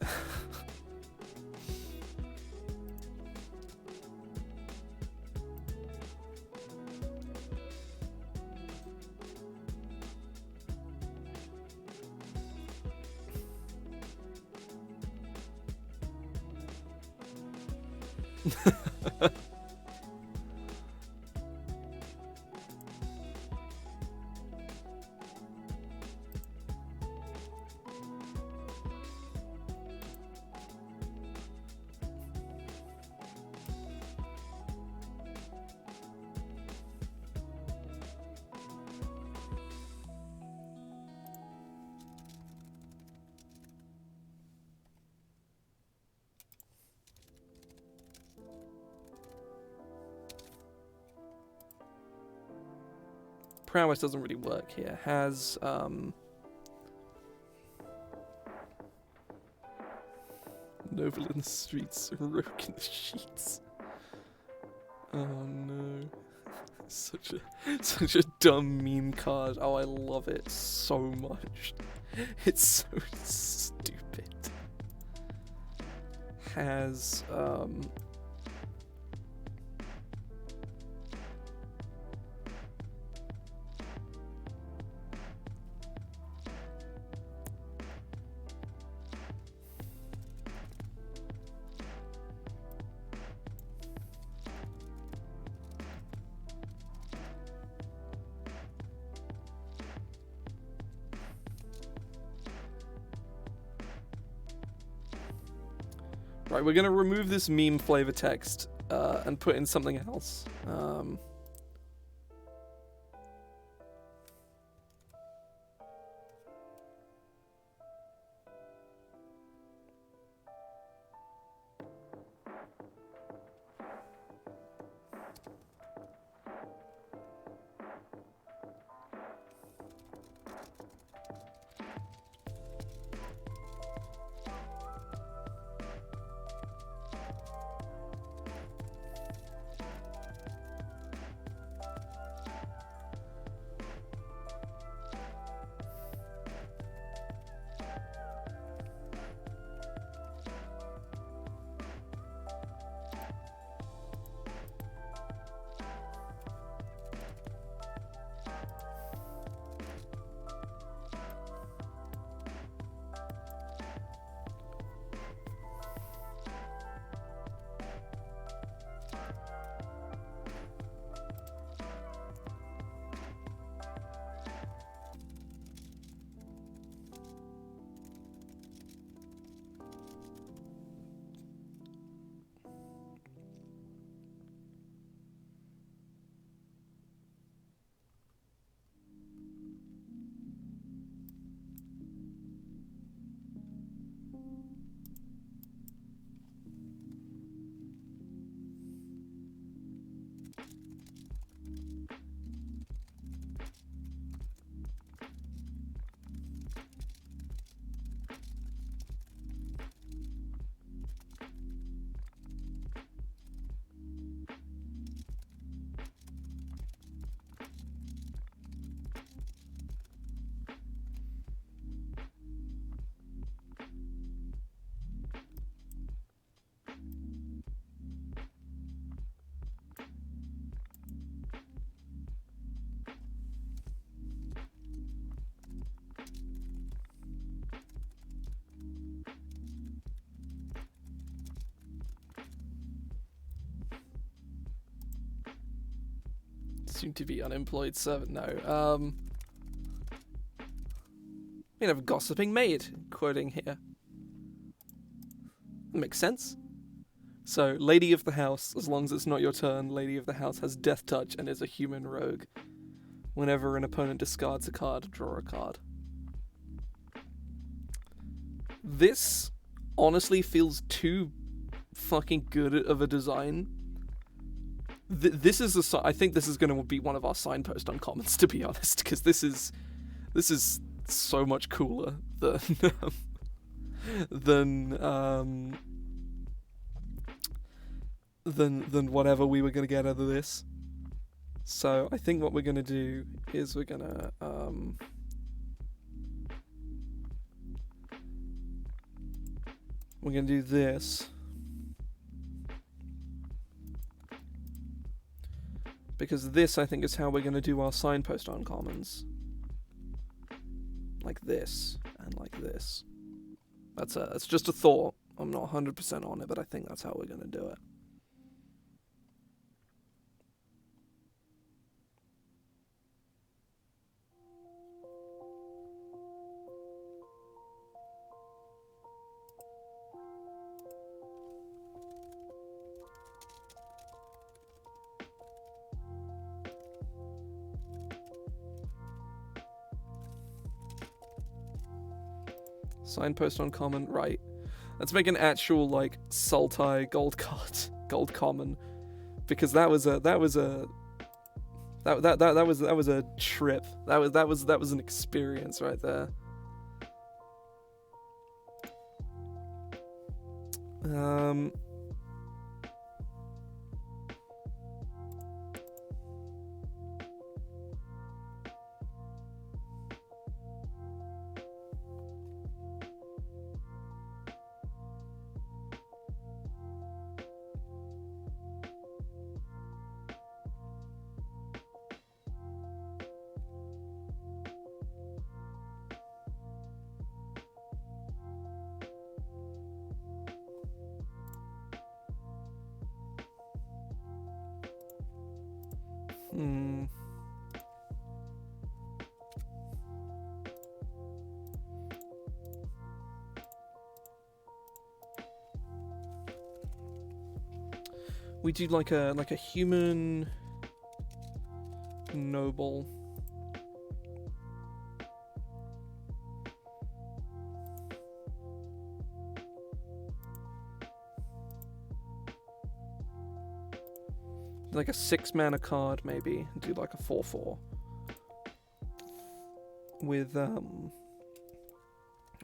Prowess doesn't really work here. Has, Noble in the streets, rogue in the sheets. Oh no. Such a dumb meme card. Oh, I love it so much. It's so stupid. Has, right, we're gonna remove this meme flavor text and put in something else. Soon to be unemployed servant. No. We have a gossiping maid, quoting here. Makes sense. So, Lady of the House, as long as it's not your turn, Lady of the House has Death Touch and is a human rogue. Whenever an opponent discards a card, draw a card. This honestly feels too fucking good of a design. This is I think this is going to be one of our signpost uncommons, to be honest, because this is so much cooler than whatever we were going to get out of this. So I think what we're going to do is we're going to do this. Because this, I think, is how we're going to do our signpost uncommons. Like this, and like this. That's just a thought. I'm not 100% on it, but I think that's how we're going to do it. Signpost uncommon, right. Let's make an actual, like, Sultai gold card, gold common. Because that was a trip. That was an experience right there. We do like a human noble. Like a 6-mana card, maybe. Do like a 4/4 with or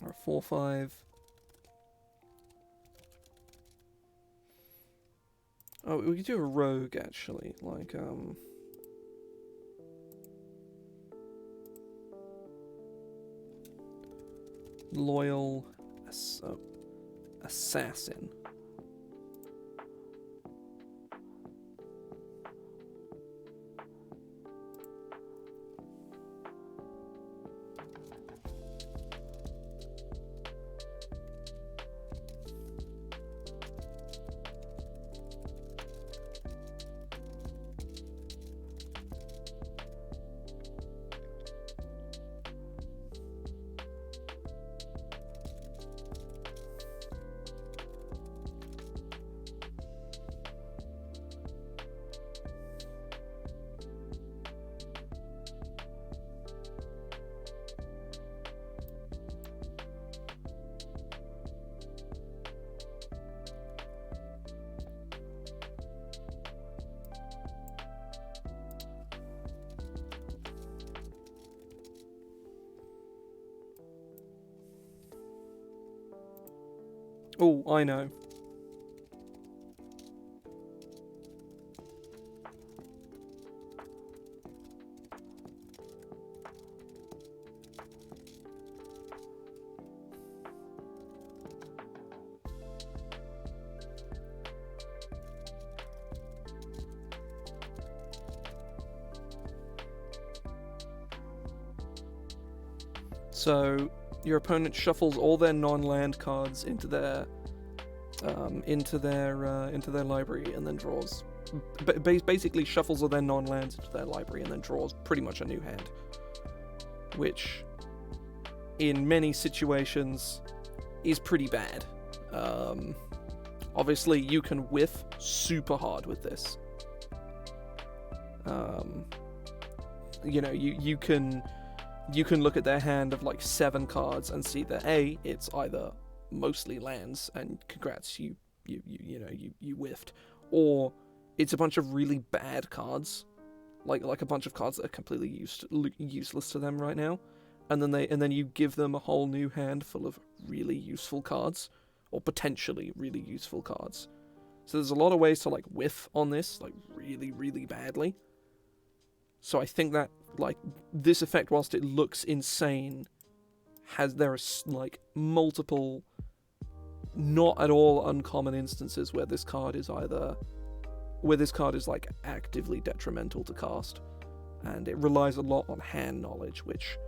a 4/5. Oh, we could do a rogue actually, like loyal assassin. Oh, I know. So your opponent shuffles all their non-land cards into their library and then draws. Basically shuffles all their non-lands into their library and then draws pretty much a new hand, which in many situations is pretty bad. Obviously, you can whiff super hard with this. You know, you can look at their hand of like 7 cards and see that A, it's either mostly lands, and congrats, you whiffed, or it's a bunch of really bad cards, like a bunch of cards that are completely useless to them right now, and then you give them a whole new hand full of really useful cards, or potentially really useful cards. So there's a lot of ways to like whiff on this, like really, really badly. So I think that like this effect, whilst it looks insane, there are like multiple not at all uncommon instances where this card is like actively detrimental to cast, and it relies a lot on hand knowledge, which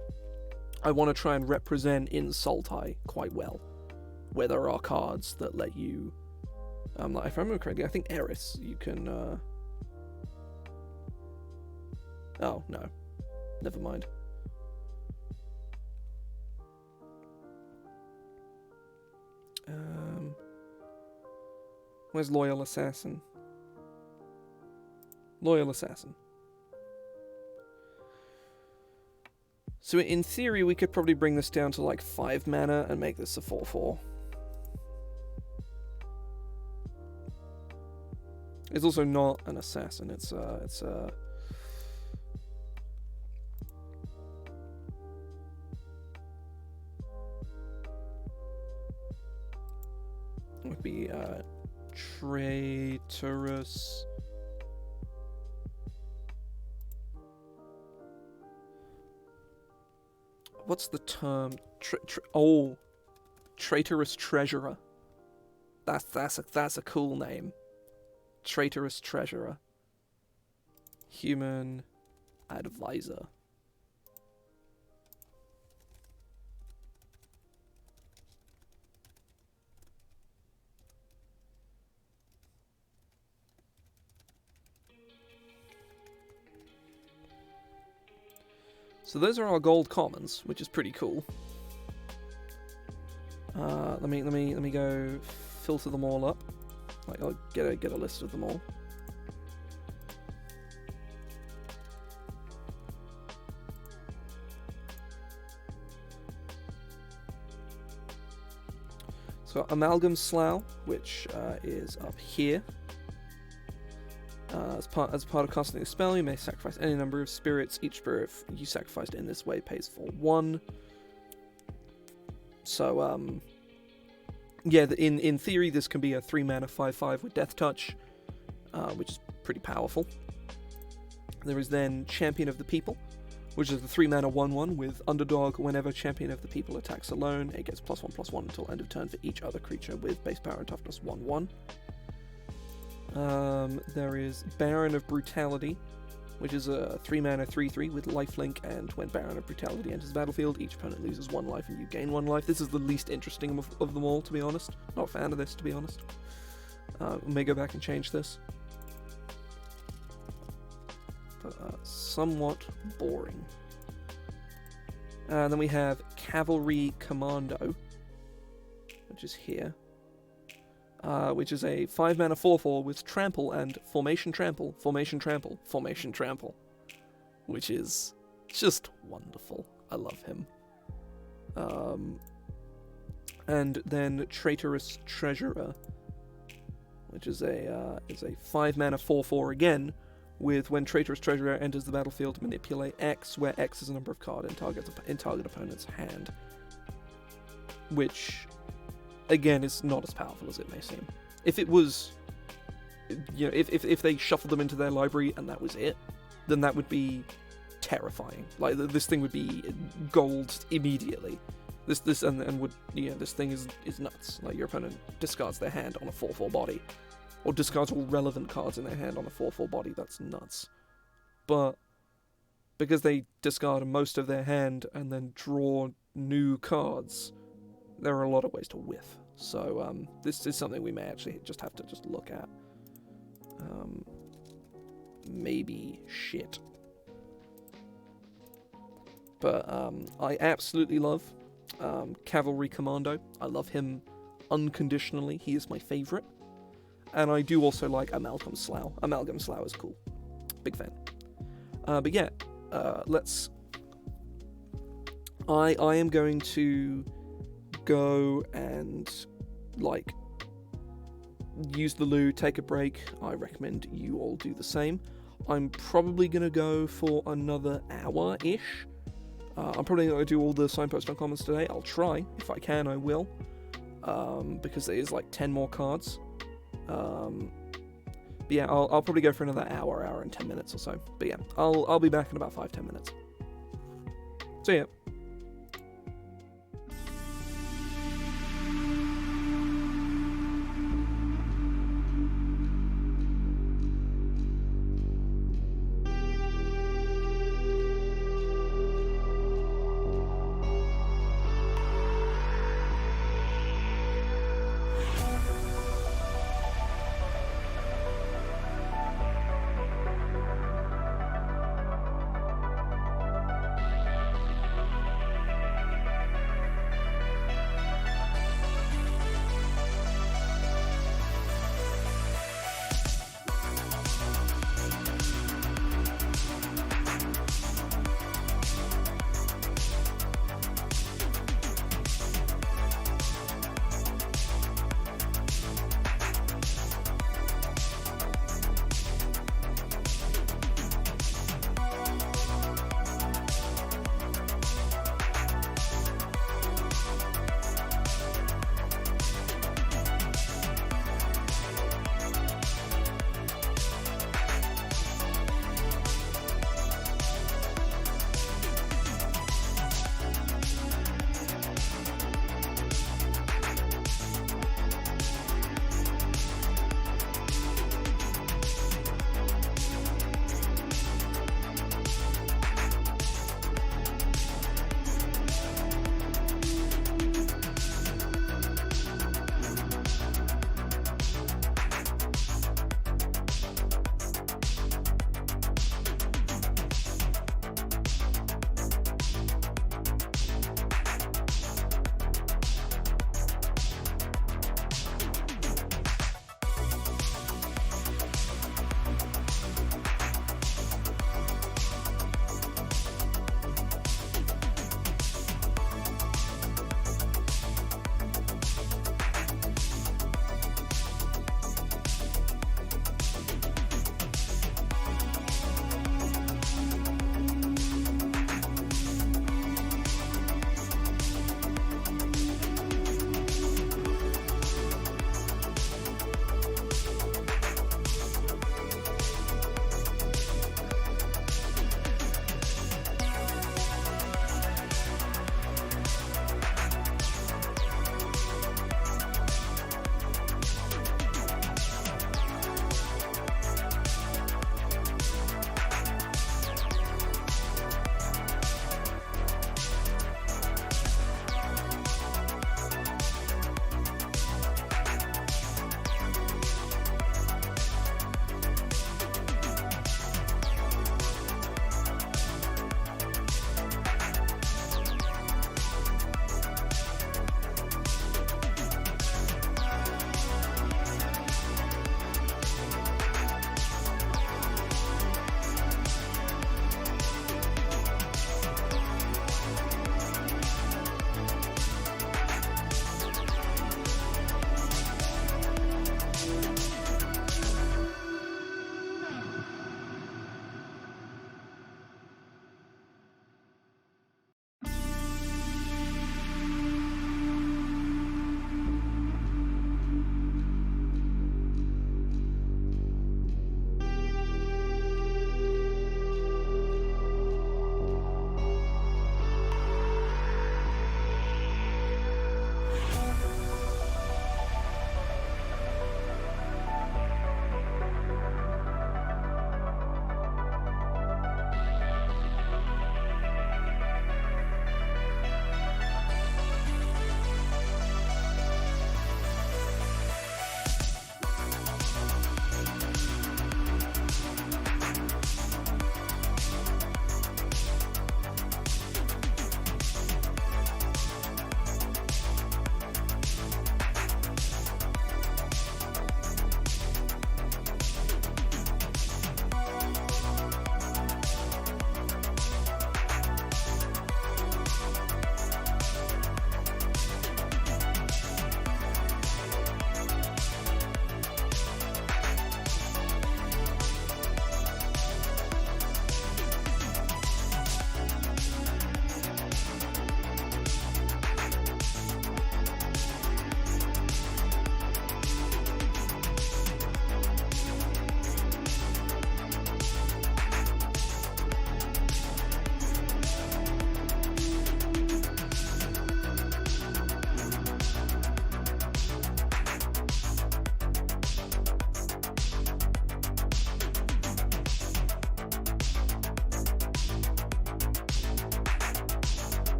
I want to try and represent in Sultai quite well, where there are cards that let you, like, if I remember correctly, I think Eris, you can, oh, no, never mind. Where's Loyal Assassin? Loyal Assassin. So in theory, we could probably bring this down to like 5 mana and make this a 4/4. It's also not an assassin. It would be Traitorous. What's the term? Traitorous Treasurer. That's a cool name. Traitorous Treasurer. Human Advisor. So those are our gold commons, which is pretty cool. Let me go filter them all up. Like, I'll get a list of them all. So Amalgam Slough, which is up here. As part of casting a spell, you may sacrifice any number of spirits. Each spirit you sacrificed in this way pays for 1. So, yeah, in theory, this can be a 3 mana 5/5 with Death Touch, which is pretty powerful. There is then Champion of the People, which is the 3 mana 1/1 with Underdog. Whenever Champion of the People attacks alone, it gets +1/+1 until end of turn for each other creature with base power and toughness 1/1. There is Baron of Brutality, which is a 3 mana 3/3 with lifelink, and when Baron of Brutality enters the battlefield, each opponent loses 1 life and you gain 1 life. This is the least interesting of them all, to be honest. Not a fan of this, to be honest. May go back and change this. But somewhat boring. Then we have Cavalry Commando, which is here. Which is a 5 mana 4/4 with Trample and Formation Trample, Formation Trample, Formation Trample, which is just wonderful. I love him. And then Traitorous Treasurer, which is a 5 mana 4/4 again, with when Traitorous Treasurer enters the battlefield, manipulate X, where X is a number of cards in target opponent's hand, which, again, is not as powerful as it may seem. If it was, you know, if they shuffled them into their library and that was it, then that would be terrifying. Like, this thing would be gold immediately. This would, you know, this thing is nuts. Like, your opponent discards their hand on a 4/4 body, or discards all relevant cards in their hand on a 4/4 body. That's nuts. But because they discard most of their hand and then draw new cards, there are a lot of ways to whiff. So this is something we may actually just have to just look at. Maybe shit. But I absolutely love Cavalry Commando. I love him unconditionally. He is my favorite. And I do also like Amalgam Slough. Amalgam Slough is cool. Big fan. But yeah, let's... I am going to go and, like, use the loo, take a break. I recommend you all do the same. I'm probably going to go for another hour-ish. I'm probably going to do all the signpost uncommons today. I'll try. If I can, I will. Because there is like 10 more cards. But yeah, I'll probably go for another hour and 10 minutes or so. But yeah, I'll be back in about 5-10 minutes. So yeah.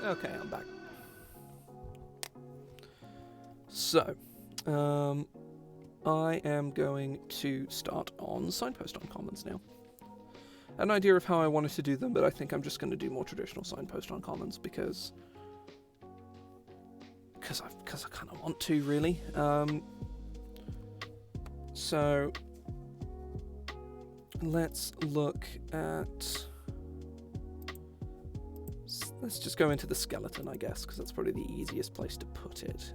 Okay, I'm back. So, I am going to start on Signpost Uncommons now. An idea of how I wanted to do them, but I think I'm just going to do more traditional Signpost Uncommons because I kind of want to, really. So, let's look at... Let's just go into the skeleton, I guess, because that's probably the easiest place to put it.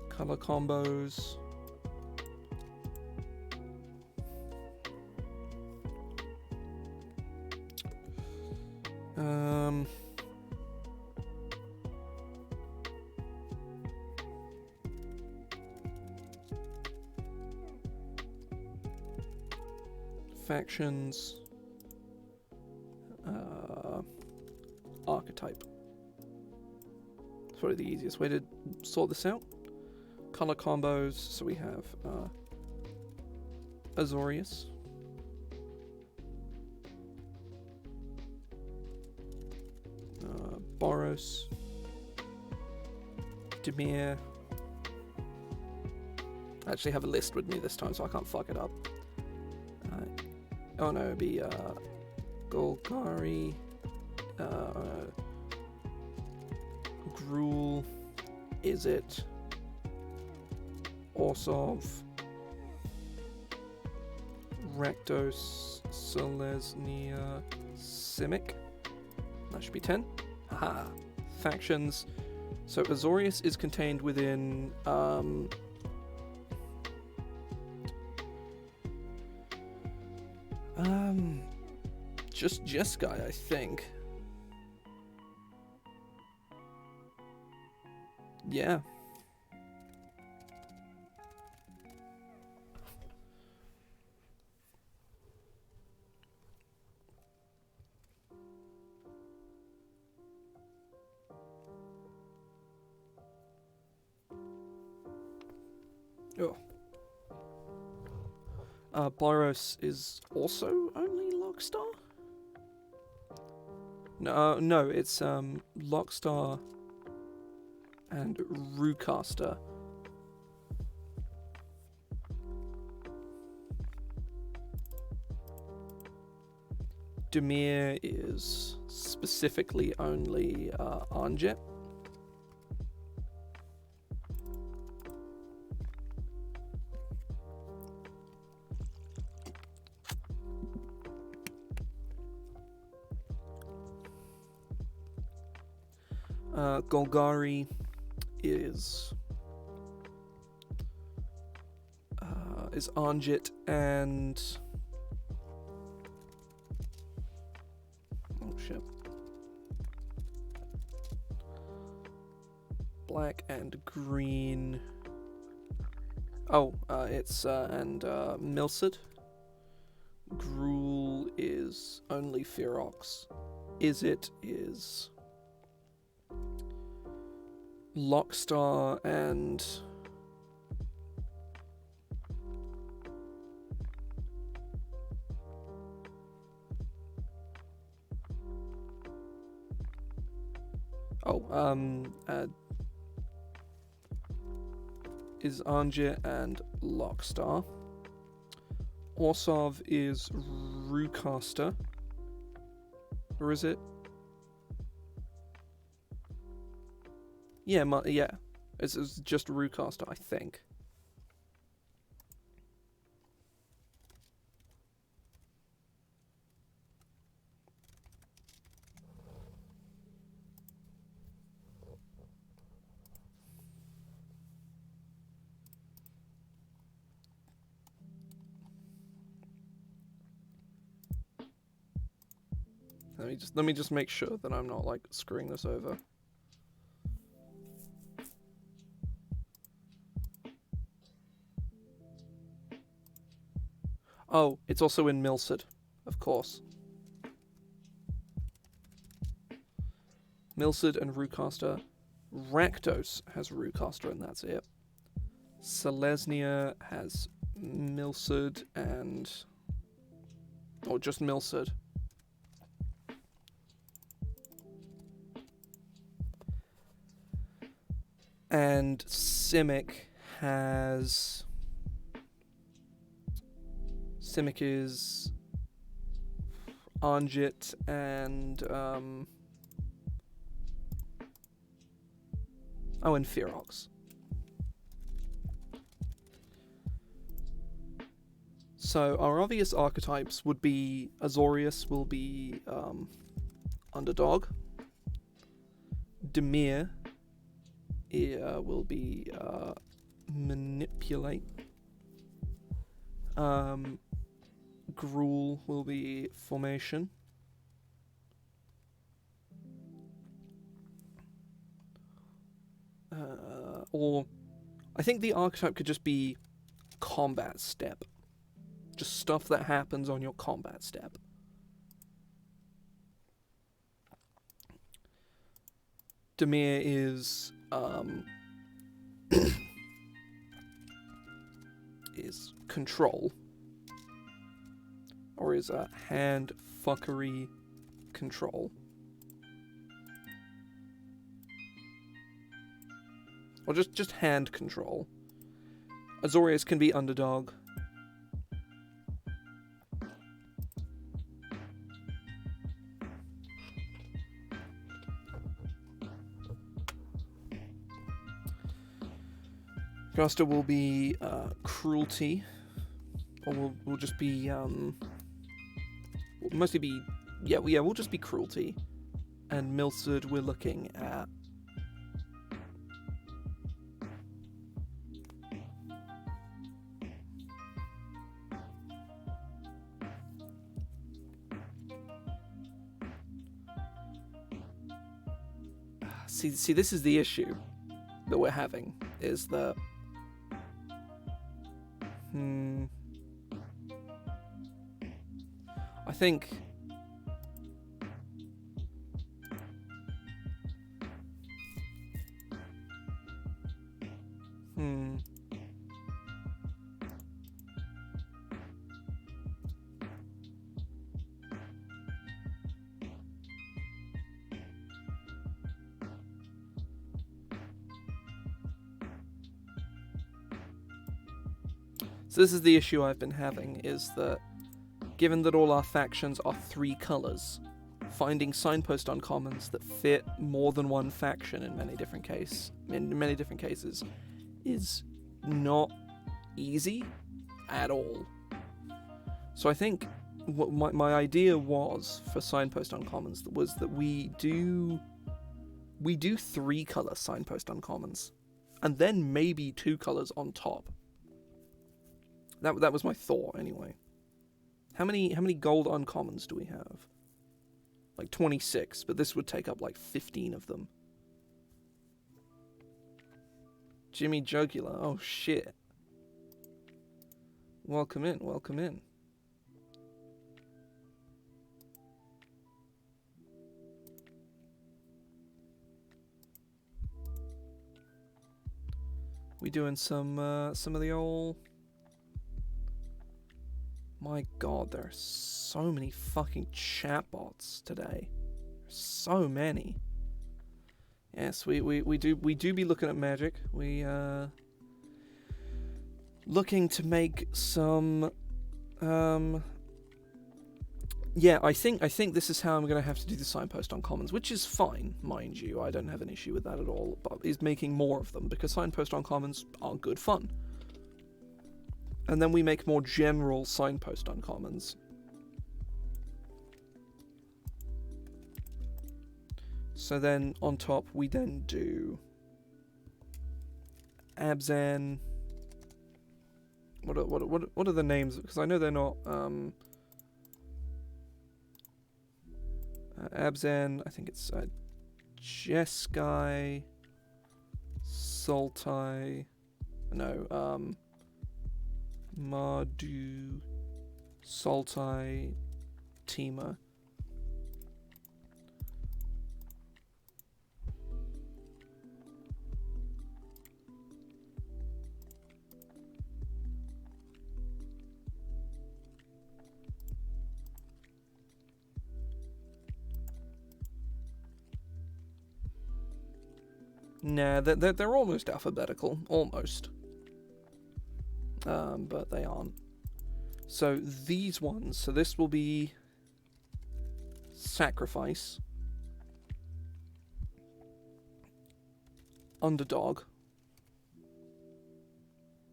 Color combos. Factions. Archetype. It's probably the easiest way to sort this out. Color combos, so we have Azorius, Boros, Dimir. I actually have a list with me this time, so I can't fuck it up. Oh no, it'd be Golgari, Gruul, Izzet, Orsov, Rakdos, Selesnya, Simic. That should be 10. Haha. Factions. So Azorius is contained within just Jeskai, I think. Yeah. Oh. Boros is also only Lockstar? No, it's Lockstar and Rucaster. Dimir is specifically only Arnjet. Golgari is Arnjet and oh shit, black and green. Oh, it's and Milcid. Gruul is only Ferox. Izzet is Lockstar and is Arnjet and Lockstar. Orsov is Rucaster. Or is it? Yeah, yeah. It's just Rucaster, I think. Let me just make sure that I'm not like screwing this over. Oh, it's also in Milcid, of course. Milcid and Rucaster. Rakdos has Rucaster and that's it. Selesnya has Milsud and... or just Milsud. And Simic has... Simic is... Anjit and... oh, and Ferox. So our obvious archetypes would be Azorius will be underdog. Dimir will be manipulate. Gruul will be formation. Or I think the archetype could just be combat step. Just stuff that happens on your combat step. Dimir is is control, or is a hand fuckery control, or just hand control. Azorius can be underdog. Grasta will be cruelty, or will just be mostly be we'll just be cruelty, and Milsud we're looking at see this is the issue that we're having, is that I think so this is the issue I've been having, is that given that all our factions are 3 colours, finding signpost uncommons that fit more than one faction in many different cases is not easy at all. So I think what my idea was for signpost uncommons was that we do 3 colour signpost uncommons, and then maybe 2 colours on top. That was my thought, anyway. How many gold uncommons do we have? Like 26, but this would take up like 15 of them. Jimmy Jugular, oh shit. Welcome in, welcome in. We doing some of the old... My god, there are so many fucking chatbots today. So many. Yes, we do be looking at magic. We looking to make some yeah, I think this is how I'm gonna have to do the signpost on commons, which is fine, mind you. I don't have an issue with that at all, but is making more of them, because signpost on commons are good fun. And then we make more general signpost uncommons. So then on top we then do Abzan. What are the names? Because I know they're not Abzan. I think it's Jeskai, Sultai. No, Mardu, Sultai, Tima. Nah, they're almost alphabetical. Almost. But they aren't. So these ones, so this will be Sacrifice, Underdog.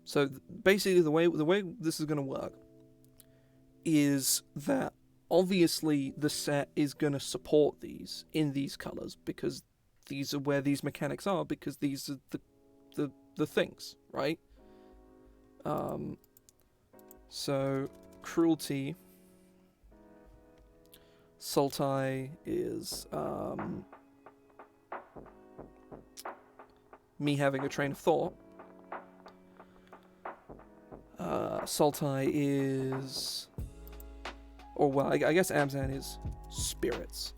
So basically the way this is going to work is that obviously the set is going to support these in these colors because these are where these mechanics are, because these are the things, right? So Cruelty, Sultai is me having a train of thought. Sultai is, or well, I guess Abzan is spirits.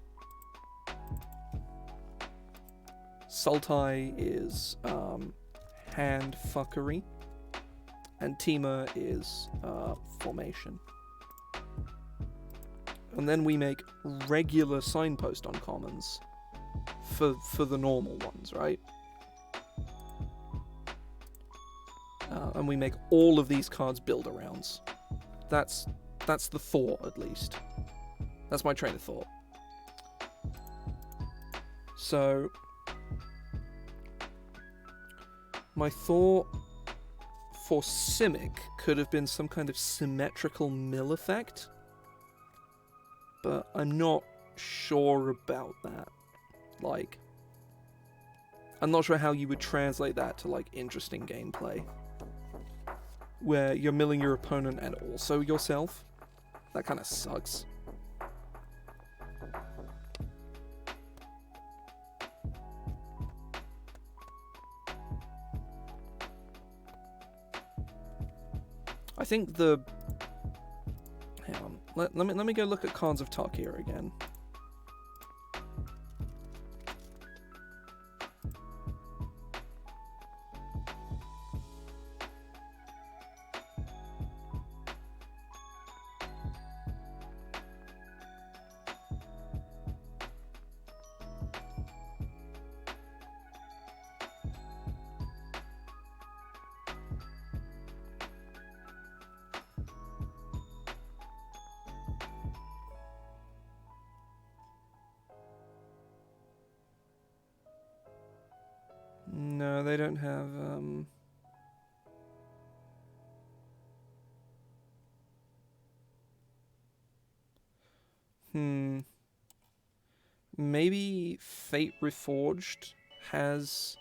Sultai is hand fuckery, and Tima is formation. And then we make regular signpost uncommons for the normal ones, right? And we make all of these cards build-arounds. That's the thought, at least. That's my train of thought. So my thought for Simic could have been some kind of symmetrical mill effect, but I'm not sure about that. Like, I'm not sure how you would translate that to, like, interesting gameplay, where you're milling your opponent and also yourself. That kind of sucks. I think the... Hang on. Let me go look at Cards of Tarkir again. No, they don't have, Maybe Fate Reforged has...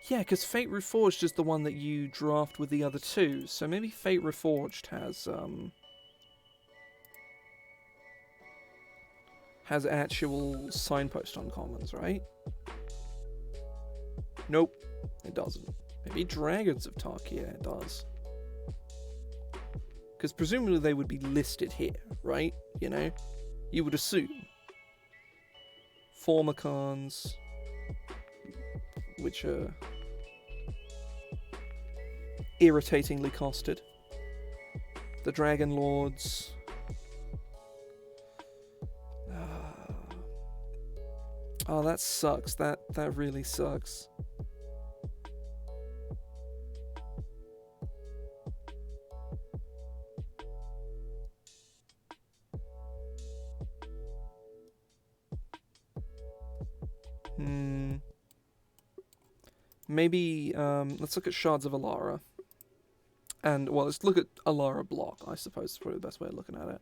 Yeah, because Fate Reforged is the one that you draft with the other two, so maybe Fate Reforged has actual signpost uncommons, right? Nope, it doesn't. Maybe Dragons of Tarkir does. Because presumably they would be listed here, right? You know? You would assume. Formicons, which are irritatingly costed. The Dragon Lords. Oh, that sucks. That really sucks. Maybe, let's look at Shards of Alara. And, well, let's look at Alara block, I suppose is probably the best way of looking at it.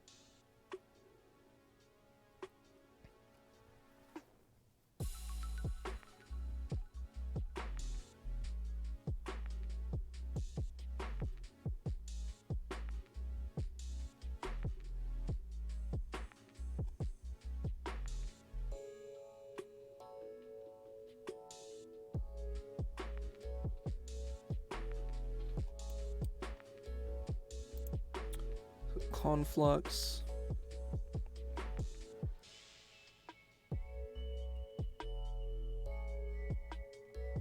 Conflux.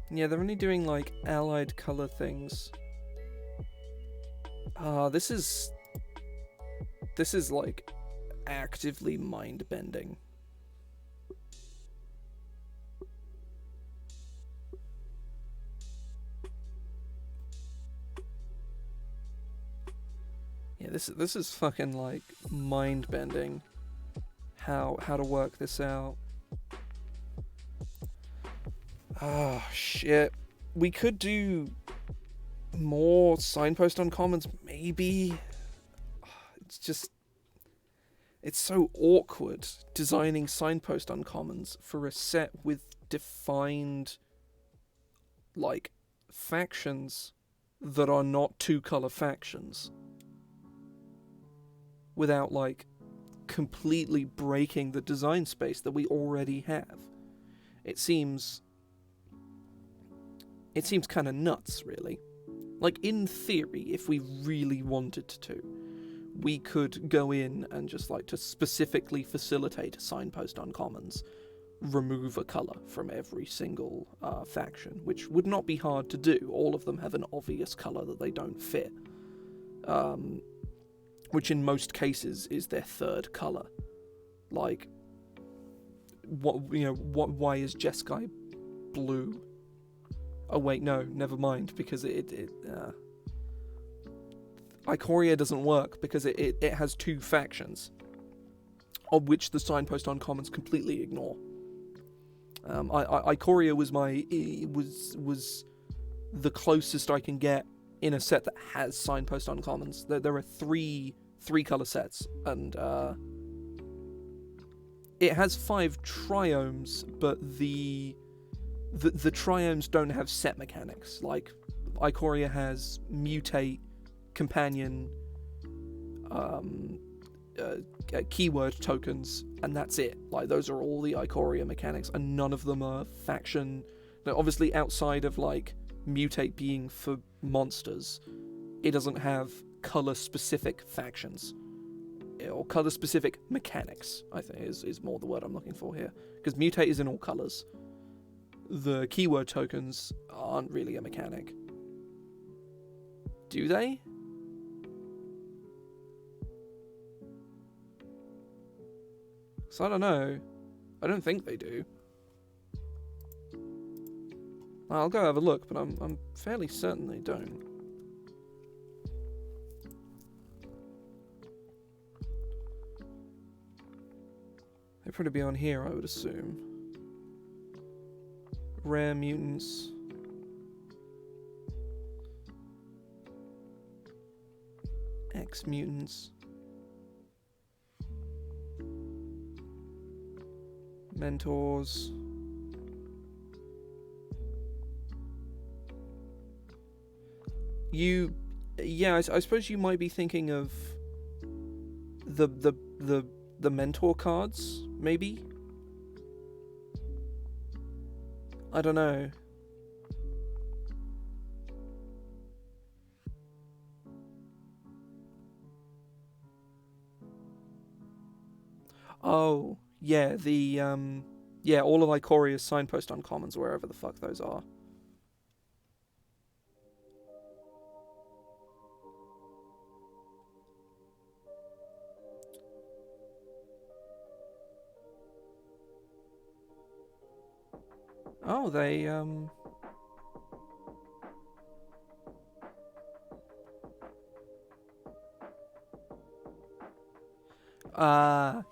Yeah, they're only doing, like, allied color things. This is, like, actively mind-bending. This is fucking like mind bending. How to work this out? Oh shit. We could do more signpost uncommons, maybe. It's so awkward designing signpost uncommons for a set with defined, like, factions that are not two-color factions. Without, like, completely breaking the design space that we already have. It seems kind of nuts, really. Like, in theory, if we really wanted to, we could go in and just, like, to specifically facilitate signpost uncommons, remove a colour from every single faction, which would not be hard to do. All of them have an obvious colour that they don't fit, which in most cases is their third colour. Like, why is Jeskai blue? Oh wait, no, never mind, because Ikoria doesn't work because it has two factions, of which the signpost uncommons completely ignore. Ikoria was the closest I can get in a set that has signpost uncommons. There are three color sets, and it has 5 triomes, but the triomes don't have set mechanics. Like, Ikoria has mutate, companion, keyword tokens, and that's it. Like, those are all the Ikoria mechanics, and none of them are faction. Now, obviously, outside of, like, mutate being for monsters, it doesn't have color-specific factions. Or color-specific mechanics, I think, is more the word I'm looking for here. Because mutate is in all colors. The keyword tokens aren't really a mechanic. Do they? So I don't know. I don't think they do. I'll go have a look, but I'm fairly certain they don't. They'd probably be on here, I would assume. Rare mutants. X mutants. Mentors. Yeah, I suppose you might be thinking of the mentor cards, maybe? I don't know. Oh, yeah, all of Ikoria's signpost uncommons, wherever the fuck those are. Oh, they,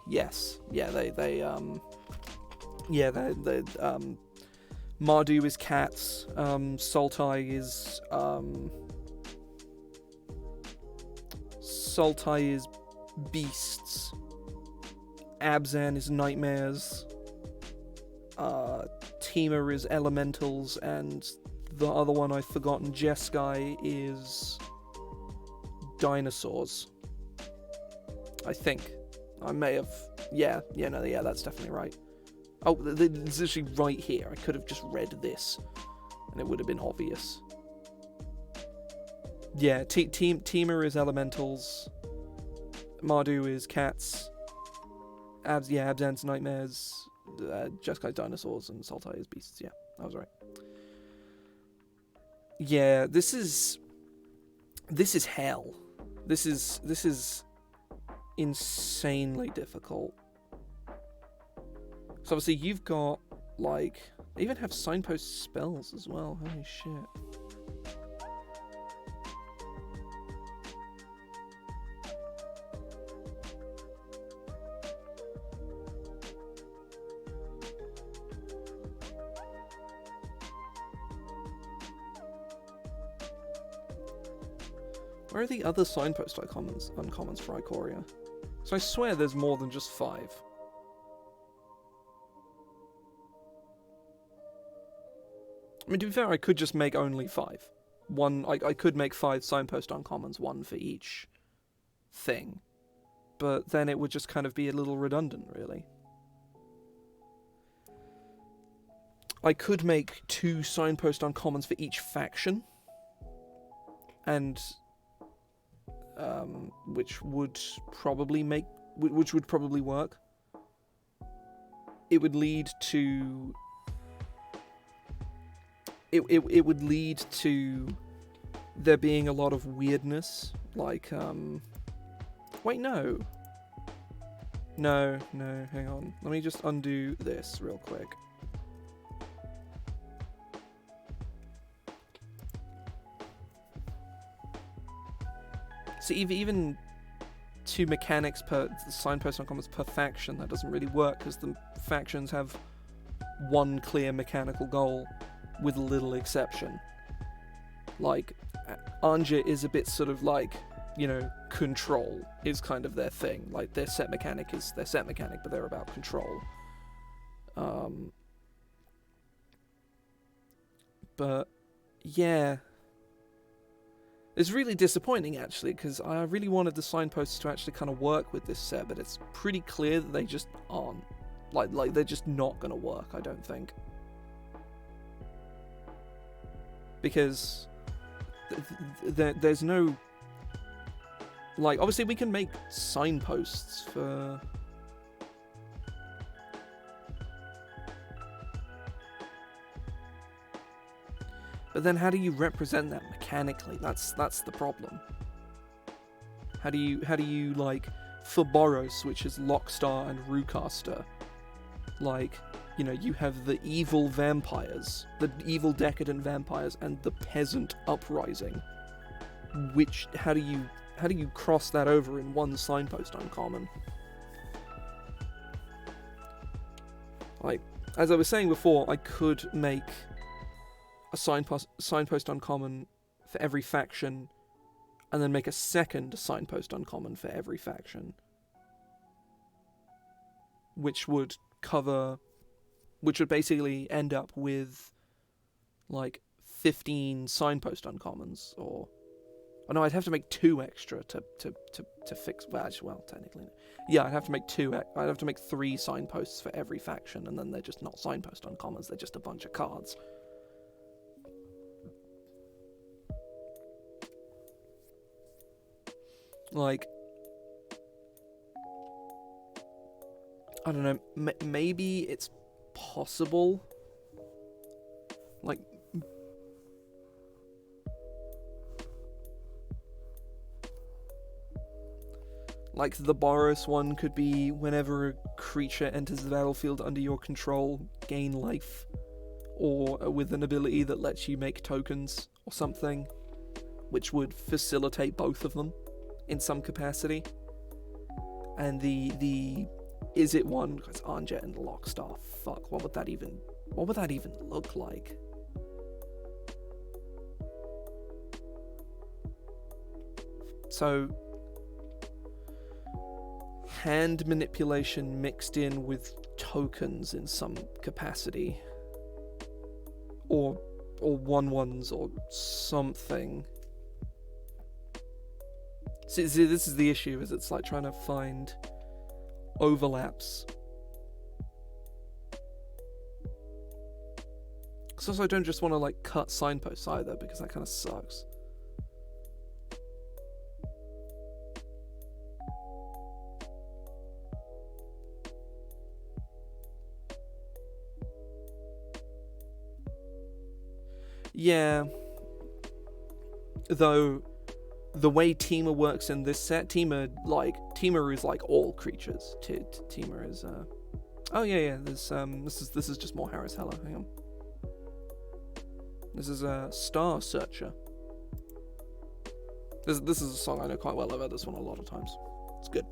yes. Yeah, Mardu is cats, Sultai is beasts, Abzan is nightmares, Temur is elementals, and the other one I've forgotten, Jeskai, is dinosaurs. I think. I may have... Yeah, that's definitely right. Oh, it's actually right here. I could have just read this, and it would have been obvious. Yeah, Temur is elementals, Mardu is cats, Abzan's nightmares, Jeskai dinosaurs, and Sultai is beasts. Yeah, I was right. Yeah, this is hell. This is insanely difficult. So obviously you've got, like, they even have signpost spells as well. Holy shit. Where are the other signpost uncommons for Ikoria? So I swear there's more than just 5. I mean, to be fair, I could just make only 5. I could make 5 signpost uncommons, 1 for each thing. But then it would just kind of be a little redundant, really. I could make 2 signpost uncommons for each faction. And which would probably work. It would lead to it would lead to there being a lot of weirdness, like wait, no, hang on, let me just undo this real quick. So even 2 mechanics per signpost uncommons per faction, that doesn't really work, because the factions have 1 clear mechanical goal, with little exception. Like, Anja is a bit sort of like, you know, control is kind of their thing. Like, their set mechanic is their set mechanic, but they're about control. But, yeah. It's really disappointing, actually, because I really wanted the signposts to actually kind of work with this set, but it's pretty clear that they just aren't. Like they're just not going to work, I don't think. Because there's no... Like, obviously we can make signposts for... But then how do you represent that mechanically? That's the problem. How do you like, for Boros, which is Lockstar and Rucaster, like, you know, you have the evil vampires, the evil decadent vampires, and the peasant uprising. Which, how do you cross that over in 1 signpost uncommon? Like, as I was saying before, I could make a signpost uncommon for every faction, and then make a second signpost uncommon for every faction, which would basically end up with like 15 signpost uncommons, or oh no, I'd have to make 2 extra to fix. Well, technically, yeah, I'd have to make 2. I'd have to make 3 signposts for every faction, and then they're just not signpost uncommons; they're just a bunch of cards. Like, I don't know, maybe it's possible, like, the Boros one could be whenever a creature enters the battlefield under your control, gain life, or with an ability that lets you make tokens, or something, which would facilitate both of them in some capacity. And the is it one, because Anja and Lockstar, fuck, what would that even look like? So, hand manipulation mixed in with tokens in some capacity, or 1/1s or something. See, this is the issue, is it's like trying to find overlaps. Because also I don't just want to like cut signposts either, because that kind of sucks. Yeah. Though the way Temur works in this set, Temur is like all creatures. Temur is oh yeah, there's this is just more Harris Heller. Hang on. This is a Star Searcher. This is a song I know quite well. I've heard this one a lot of times. It's good.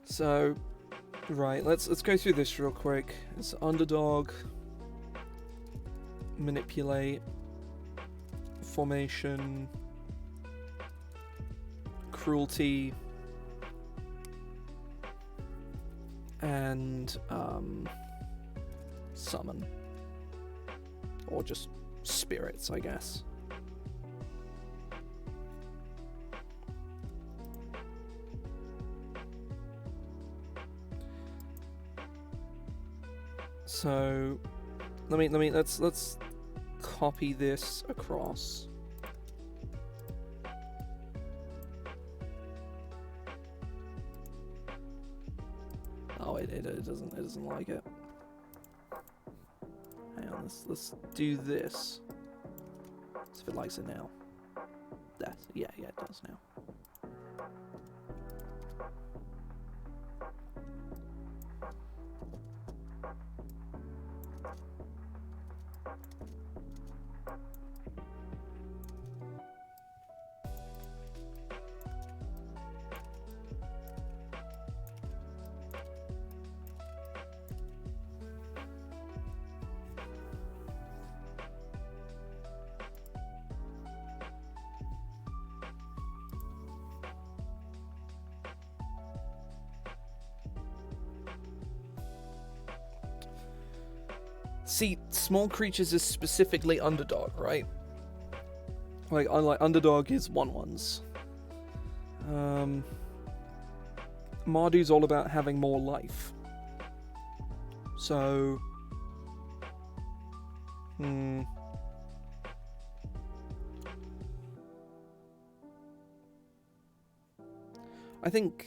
So, right, let's go through this real quick. It's underdog, manipulate, formation, cruelty, and summon, or just spirits, I guess. So let's copy this across. Oh, it doesn't like it. Hang on, let's do this. See if it likes it now. Yeah, it does now. See, small creatures is specifically underdog, right? Like underdog is 1/1s. Mardu's all about having more life. So, I think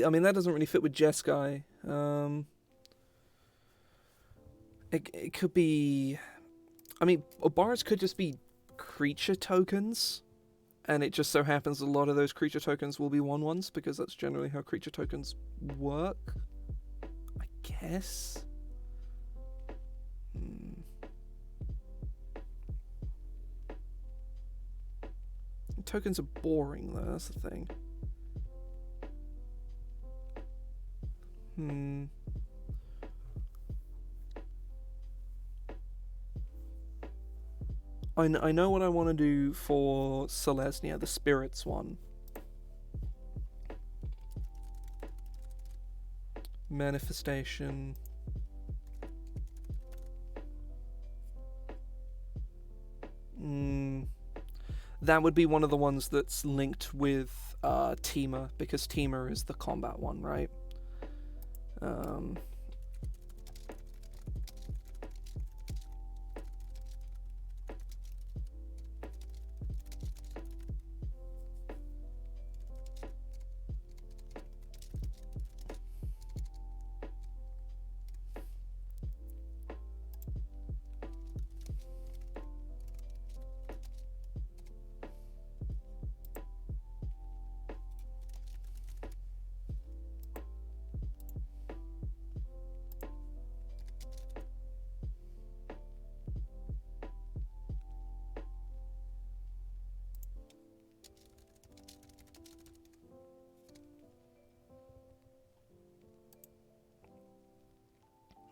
I mean, that doesn't really fit with Jeskai. It could be... I mean, Boris could just be creature tokens, and it just so happens a lot of those creature tokens will be 1/1s, because that's generally how creature tokens work, I guess. Tokens are boring, though, that's the thing. I know what I want to do for Selesnya, the spirits one. Manifestation. That would be one of the ones that's linked with Tima, because Tima is the combat one, right?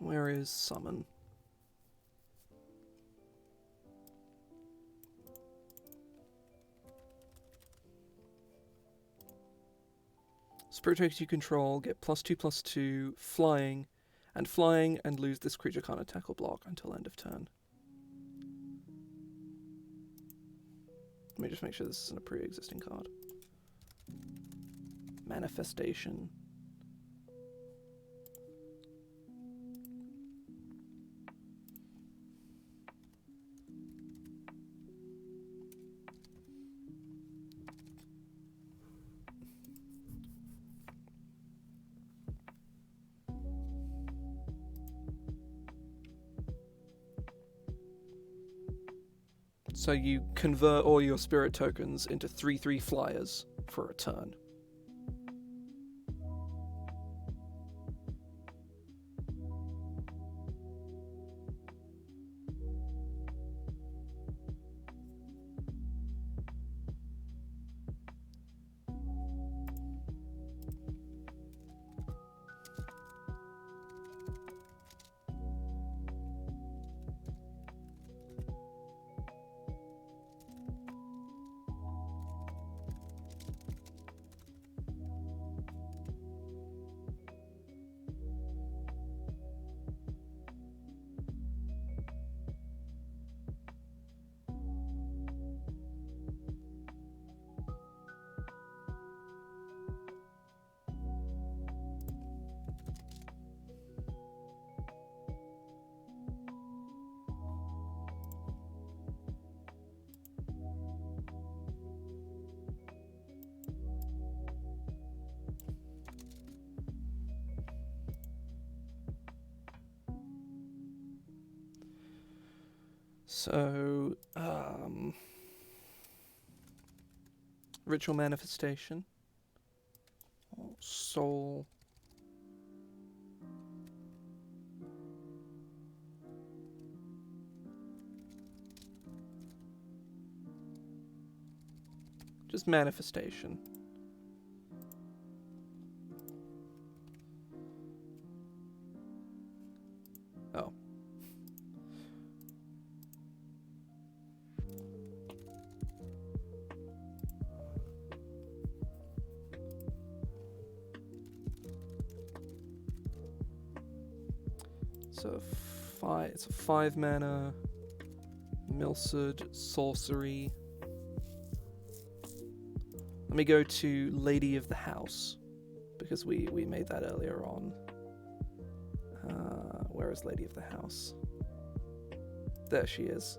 Where is summon? Spirit tokens you control get +2/+2, flying, and lose this creature can't attack or block until end of turn. Let me just make sure this isn't a pre-existing card. Manifestation. So you convert all your spirit tokens into 3/3 flyers for a turn. So, Ritual Manifestation, Soul, just Manifestation. Oh. So it's a 5 mana Milsud sorcery. Let me go to Lady of the House, because we made that earlier on. Where is Lady of the House? There she is.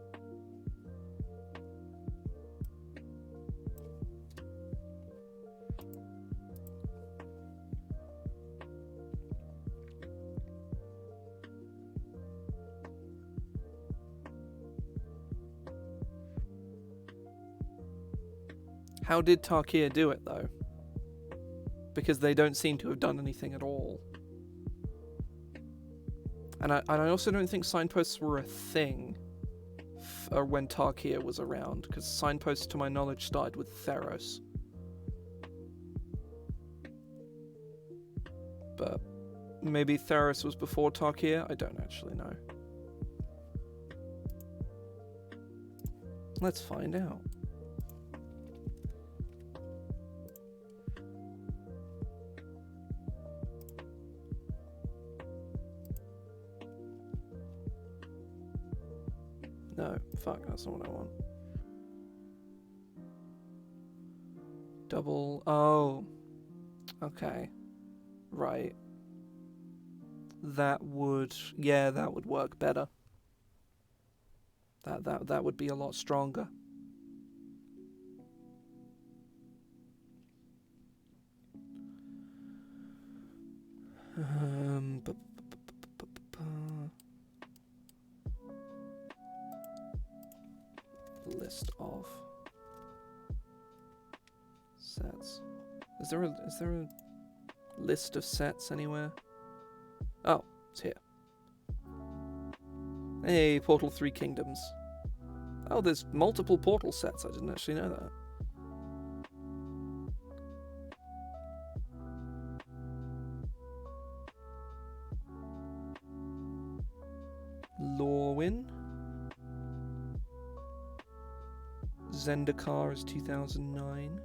How did Tarkir do it, though? Because they don't seem to have done anything at all. And I also don't think signposts were a thing when Tarkir was around, because signposts, to my knowledge, started with Theros. But maybe Theros was before Tarkir? I don't actually know. Let's find out. No, fuck, that's not what I want. Double, oh. Okay. Right. That would, yeah, that would work better. That would be a lot stronger. List of sets. Is there a list of sets anywhere? Oh, it's here. Hey, Portal 3 Kingdoms. Oh, there's multiple Portal sets. I didn't actually know that. Lorwyn. Zendikar is 2009.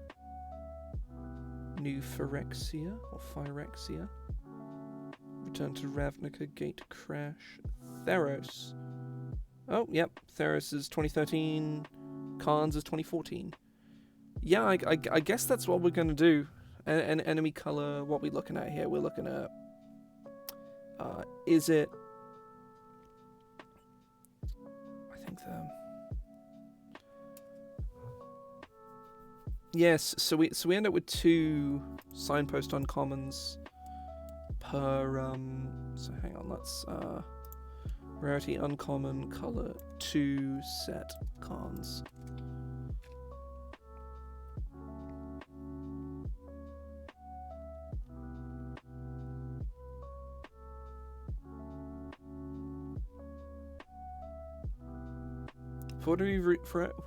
New Phyrexia, or Phyrexia. Return to Ravnica, Gate Crash. Theros. Oh, yep. Theros is 2013. Khans is 2014. Yeah, I guess that's what we're going to do. An enemy color, what we're looking at here? We're looking at... is it... I think the... Yes, so we end up with 2 signpost uncommons per so hang on, let's Rarity uncommon, color 2 set cons.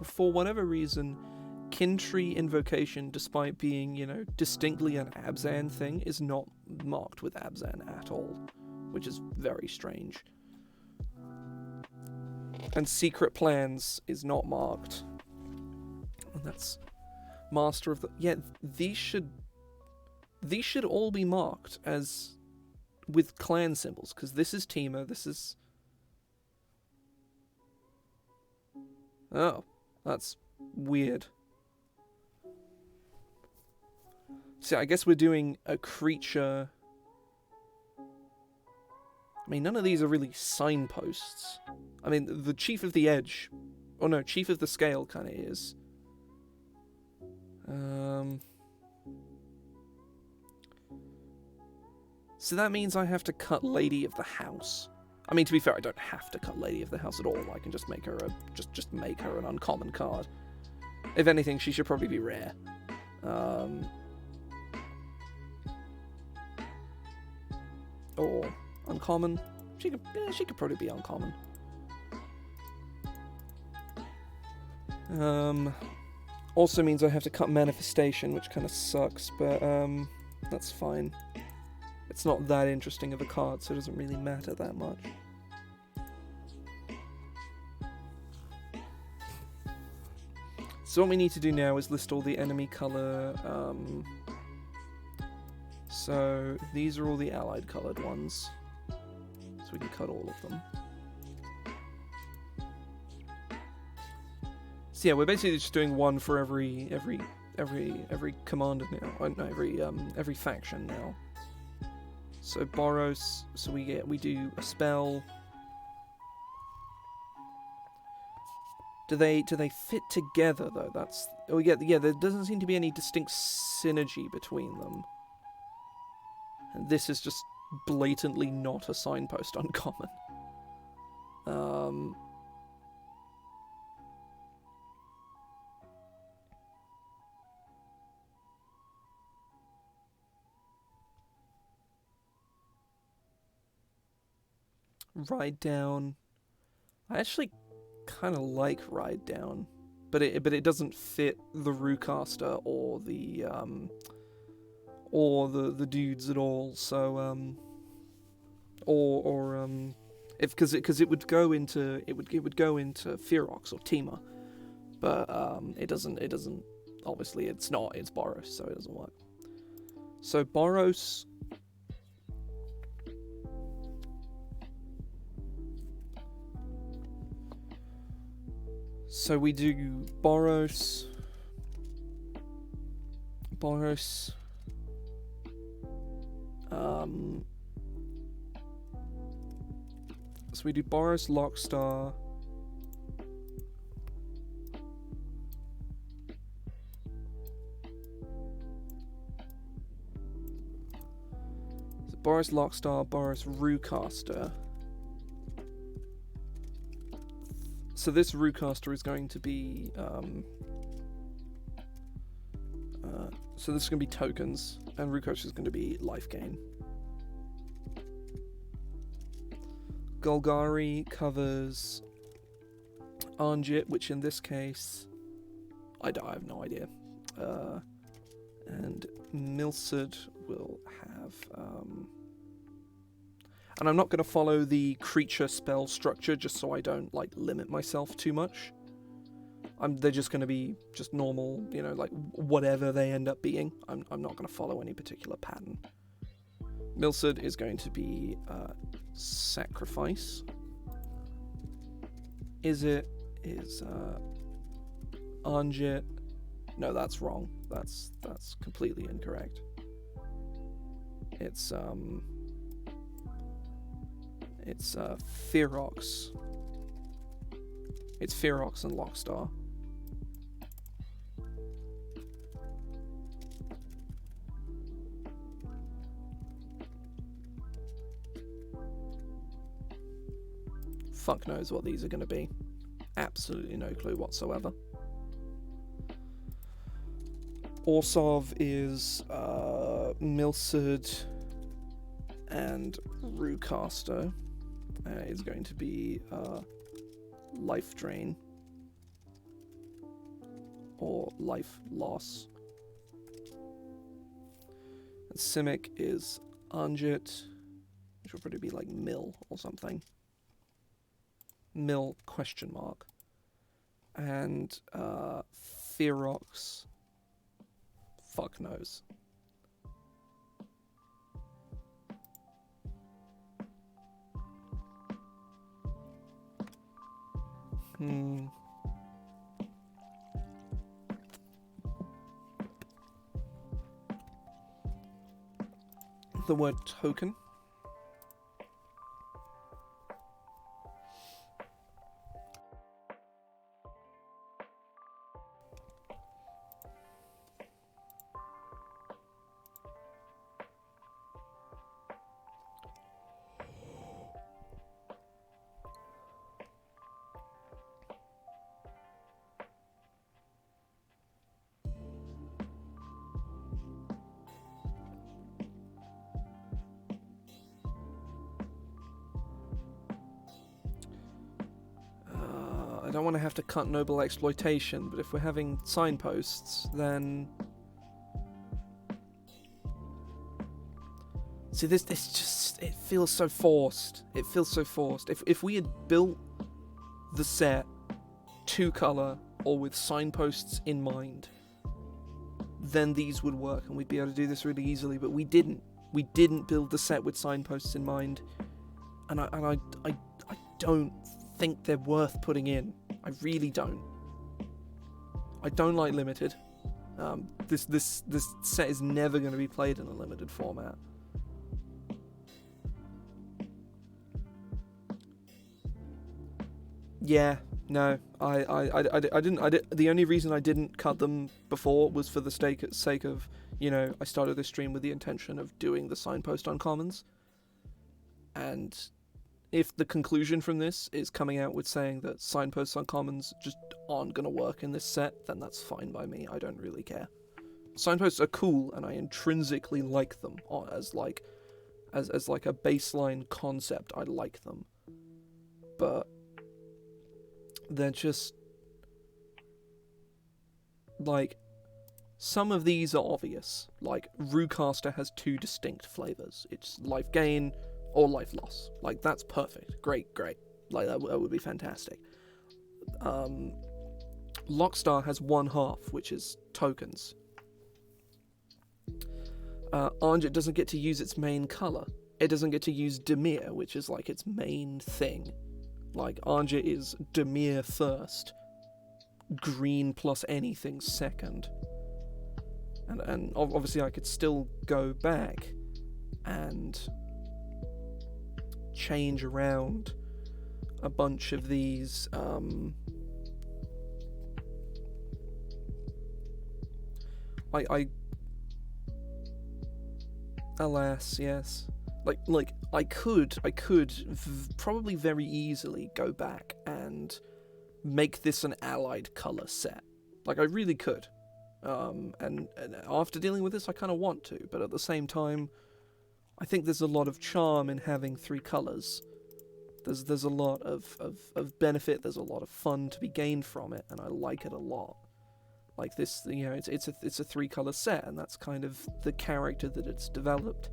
For whatever reason, Kintree Invocation, despite being, you know, distinctly an Abzan thing, is not marked with Abzan at all, which is very strange. And Secret Plans is not marked. And that's Master of the... Yeah, these should all be marked as with clan symbols, because this is Tima, this is... Oh, that's weird. See, I guess we're doing a creature... I mean, none of these are really signposts. I mean, the Chief of the Edge... Oh no, Chief of the Scale kind of is. So that means I have to cut Lady of the House. I mean, to be fair, I don't have to cut Lady of the House at all. I can just make her a just make her an uncommon card. If anything, she should probably be rare. Or uncommon. She could probably be uncommon. Also means I have to cut Manifestation, which kind of sucks, but that's fine. It's not that interesting of a card, so it doesn't really matter that much. So what we need to do now is list all the enemy color. So these are all the allied colored ones. So we can cut all of them. So yeah, we're basically just doing one for every commander now. Oh, no, every faction now. So Boros, so we do a spell. Do they fit together though? That's yeah. There doesn't seem to be any distinct synergy between them. And this is just blatantly not a signpost uncommon. Ride Down. I actually kind of like Ride Down, but it doesn't fit the Rucaster or the dudes at all. So because it would go into Ferox or Tima, but it doesn't. Obviously, it's Boros, so it doesn't work. So Boros. So we do Boros. So we do Boros, Lockstar. So Boros, Lockstar, Boros, Rucaster. So this Rucaster is going to be, so this is going to be tokens, and Rucaster is going to be life gain. Golgari covers Arnjit, which in this case, I have no idea. And Milsad will have, and I'm not going to follow the creature spell structure just so I don't like limit myself too much. They're just going to be just normal, you know, like whatever they end up being. I'm not going to follow any particular pattern. Milsad is going to be Sacrifice. Is Arnjit? No, that's wrong. That's completely incorrect. It's Ferox. It's Ferox and Lockstar. fuck knows what these are going to be. Absolutely no clue whatsoever. Orsov is Milsad and Rucaster. Is going to be Life Drain or Life Loss. And Simic is Unjit, which will probably be like Mill or something. Mill ? And Ferox, fuck knows. The word token. I don't want to have to cut noble exploitation, but if we're having signposts, then... See, this just, it feels so forced. It feels so forced. If we had built the set 2-color or with signposts in mind, then these would work and we'd be able to do this really easily, but we didn't. We didn't build the set with signposts in mind, and I don't think they're worth putting in. I really don't. I don't like limited. This set is never going to be played in a limited format. Yeah, no, I didn't. The only reason I didn't cut them before was for the sake of, you know, I started this stream with the intention of doing the signpost uncommons, and if the conclusion from this is coming out with saying that signposts uncommons just aren't going to work in this set, then that's fine by me. I don't really care. Signposts are cool, and I intrinsically like them as like a baseline concept. I like them, but they're just like, some of these are obvious. Like Rucaster has 2 distinct flavors. It's life gain or life loss. Like, that's perfect. Great. Like, that would be fantastic. Lockstar has 1/2, which is tokens. Arnjit doesn't get to use its main color. It doesn't get to use Dimir, which is like its main thing. Like, Arnjit is Dimir first, green plus anything second. And obviously I could still go back and change around a bunch of these alas, yes. Like I could probably very easily go back and make this an allied color set. Like, I really could. And after dealing with this, I kind of want to, but at the same time, I think there's a lot of charm in having 3 colors. There's a lot of benefit, there's a lot of fun to be gained from it, and I like it a lot. Like this, you know, it's a 3-color set, and that's kind of the character that it's developed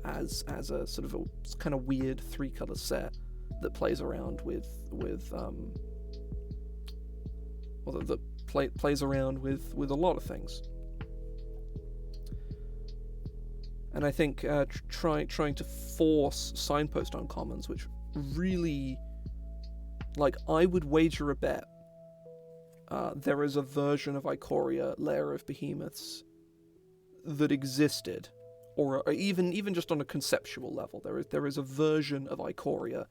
as a sort of a kind of weird 3-color set that plays around with plays around with a lot of things. And I think trying to force signpost uncommons, which really, like, I would wager a bet there is a version of Ikoria, Lair of Behemoths, that existed, or even just on a conceptual level, there is a version of Ikoria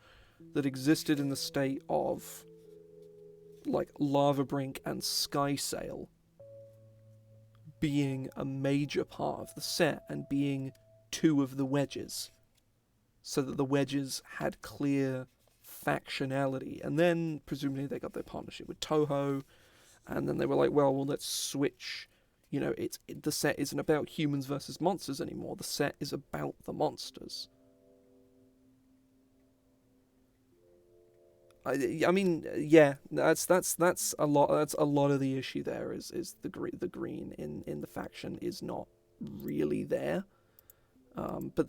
that existed in the state of, like, Lavabrink and Skysail being a major part of the set and being 2 of the wedges, so that the wedges had clear factionality. And then, presumably, they got their partnership with Toho, and then they were like, well, let's switch. You know, the set isn't about humans versus monsters anymore. The set is about the monsters. I mean, yeah, that's a lot. That's a lot of the issue. There is the green in the faction is not really there. But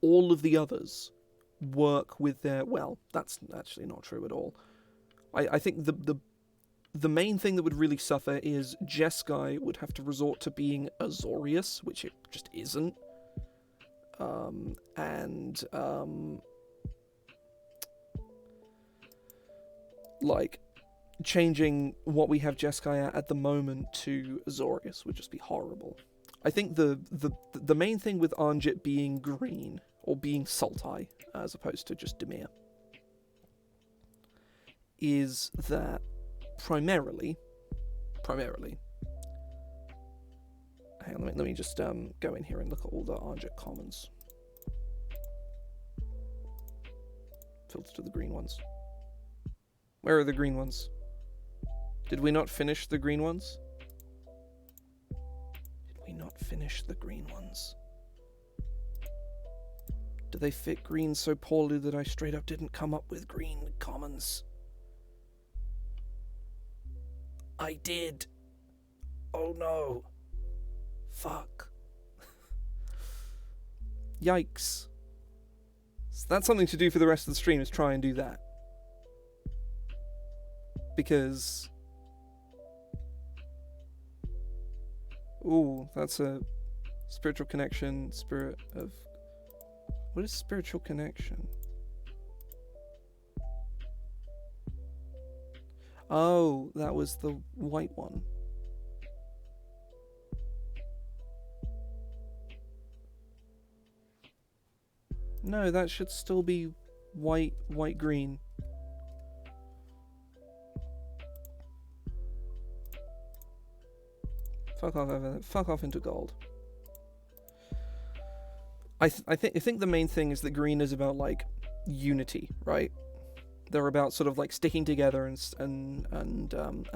all of the others work with their, well, that's actually not true at all. I think the main thing that would really suffer is Jeskai would have to resort to being Azorius, which it just isn't. Like, changing what we have Jeskai at the moment to Azorius would just be horrible. I think the main thing with Anjit being green, or being Sultai, as opposed to just Dimir, is that primarily, hang on, let me just go in here and look at all the Anjit commons. Filter to the green ones. Where are the green ones? Did we not finish the green ones? Do they fit green so poorly that I straight up didn't come up with green commons? I did. Oh no. Fuck. Yikes. So that's something to do for the rest of the stream, is try and do that. Because... ooh, that's a spiritual connection, spirit of... what is spiritual connection? Oh, that was the white one. No, that should still be white, green. Fuck off over there. Fuck off into gold. I think the main thing is that green is about, like, unity, right? They're about sort of like sticking together, and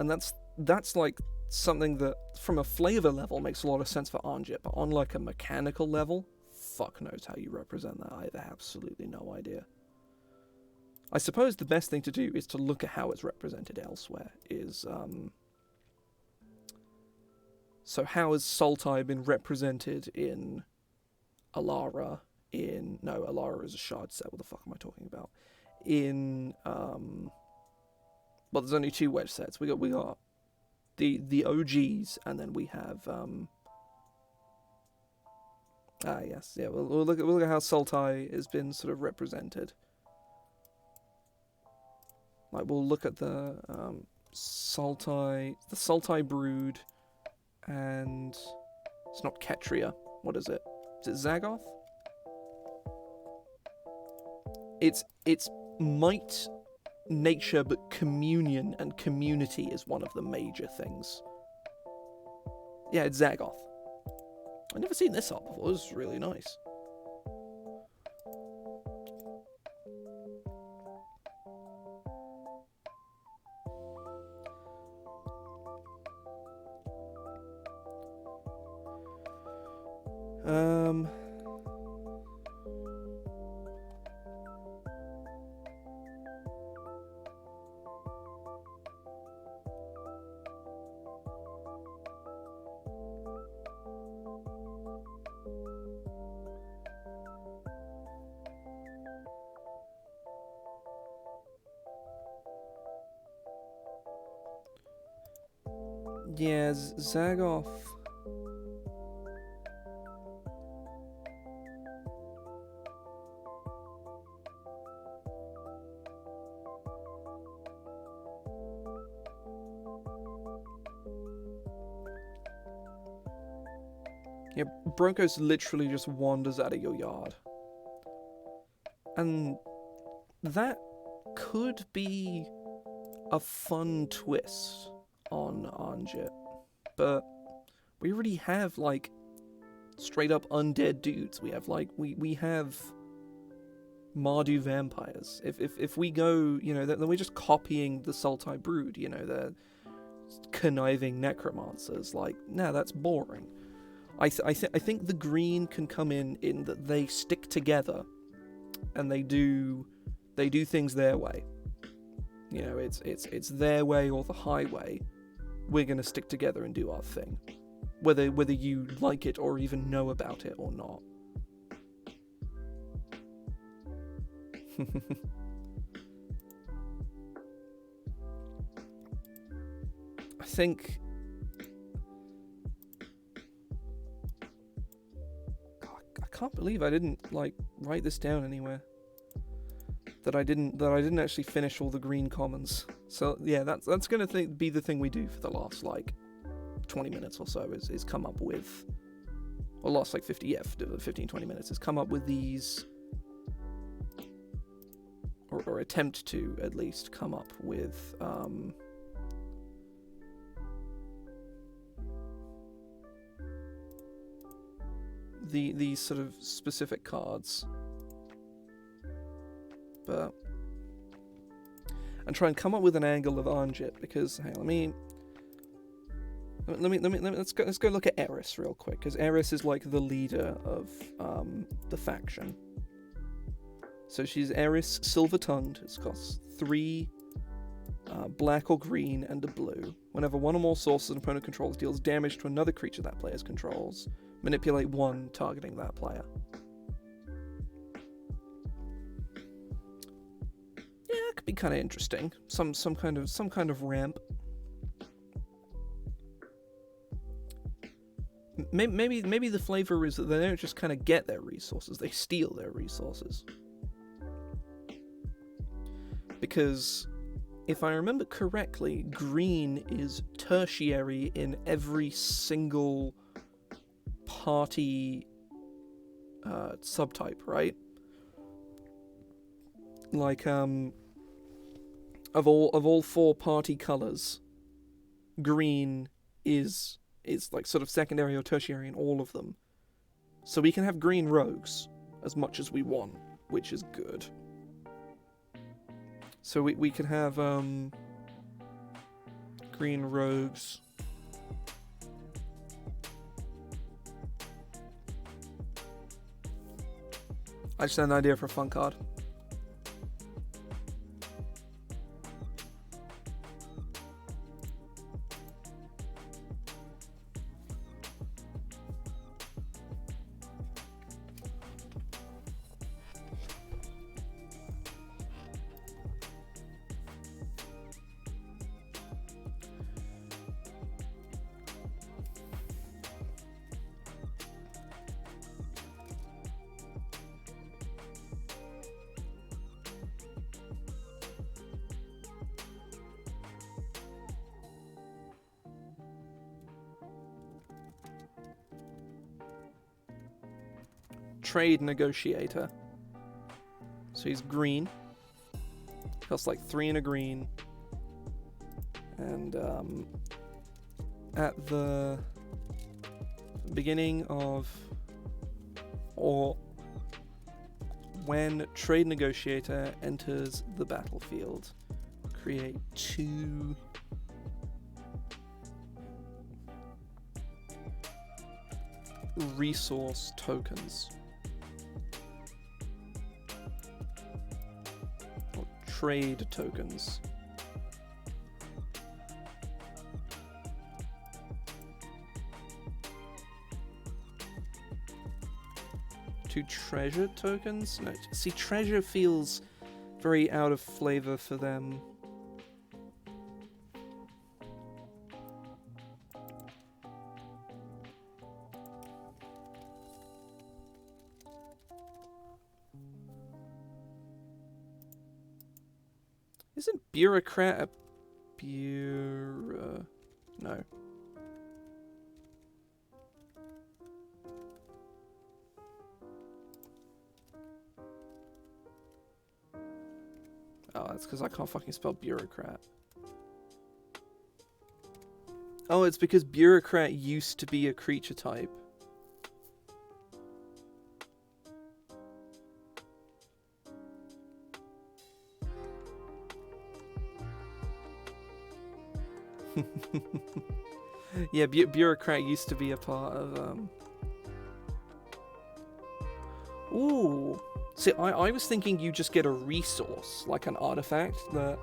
that's like something that from a flavor level makes a lot of sense for Anjit, but on like a mechanical level, fuck knows how you represent that. I have absolutely no idea. I suppose the best thing to do is to look at how it's represented elsewhere. So how has Sultai been represented in Alara? Alara is a shard set. What the fuck am I talking about? Well, there's only two wedge sets. We got the OGs, and then we have yes, yeah. We'll look at how Sultai has been sort of represented. Like, we'll look at the Sultai brood, and it's not Ketria. What is it? Is it Zagoth? It's might, nature, but communion and community is one of the major things. Yeah, it's Zagoth. I've never seen this art before. This is really nice. Yeah, Zagoth. Yeah, Broncos literally just wanders out of your yard. And that could be a fun twist on Anjit, but we already have, like, straight up undead dudes. We have, like, we have Mardu vampires. If we go, you know, then we're just copying the Sultai brood. You know, they're conniving necromancers. Like, nah, that's boring. I think the green can come in that they stick together, and they do things their way. You know, it's their way or the highway. We're gonna stick together and do our thing, whether you like it or even know about it or not. I think. I can't believe I didn't like write this down anywhere. That I didn't actually finish all the green commons. So yeah, that's gonna be the thing we do for the last like 20 minutes or so is come up with, or last like 15-20 minutes is come up with these, or attempt to at least come up with these sort of specific cards, and try and come up with an angle of Anjit, because hang on, let's go look at Eris real quick, because Eris is like the leader of the faction. So she's Eris Silver-Tongued. It's costs 3 black or green and a blue. Whenever one or more sources an opponent controls deals damage to another creature that players controls, manipulate one targeting that player. Yeah, it could be kind of interesting. Some kind of ramp. Maybe the flavor is that they don't just kind of get their resources; they steal their resources. Because if I remember correctly, green is tertiary in every single party subtype, right? Like of all 4 party colors, green is like sort of secondary or tertiary in all of them. So we can have green rogues as much as we want, which is good. So we could have green rogues. I just had an idea for a fun card. Trade Negotiator. So he's green. Costs like 3 and a green. And at the beginning of, or when Trade Negotiator enters the battlefield, create 2 resource tokens. Trade tokens. Two treasure tokens? No, see, treasure feels very out of flavor for them. Isn't bureaucrat a no. Oh, that's because I can't fucking spell bureaucrat. Oh, it's because bureaucrat used to be a creature type. Yeah, bureaucrat used to be a part of. Ooh. See, I was thinking you just get a resource, like an artifact that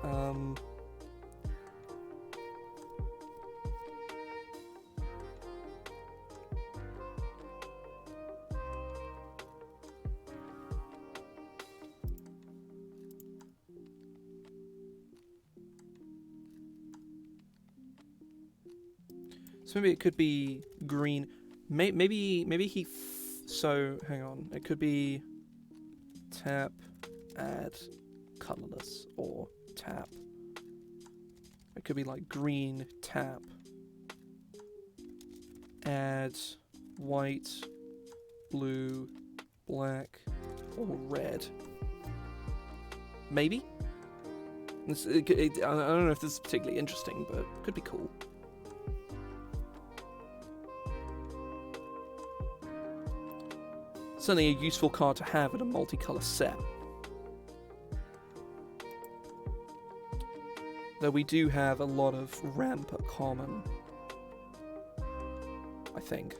so maybe it could be green. Maybe he. So hang on, it could be tap, add, colorless, or tap. It could be like green, tap, add, white, blue, black, or red. Maybe. I don't know if this is particularly interesting, but it could be cool. Certainly a useful card to have in a multicolour set. Though we do have a lot of ramp at common, I think.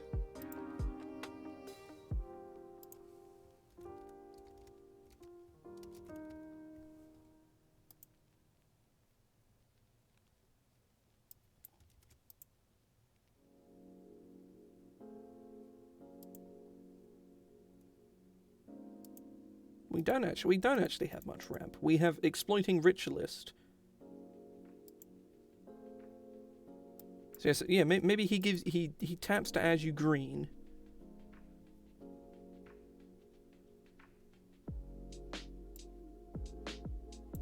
We don't actually have much ramp. We have Exploiting Ritualist. So yes, yeah, maybe he taps to add you green.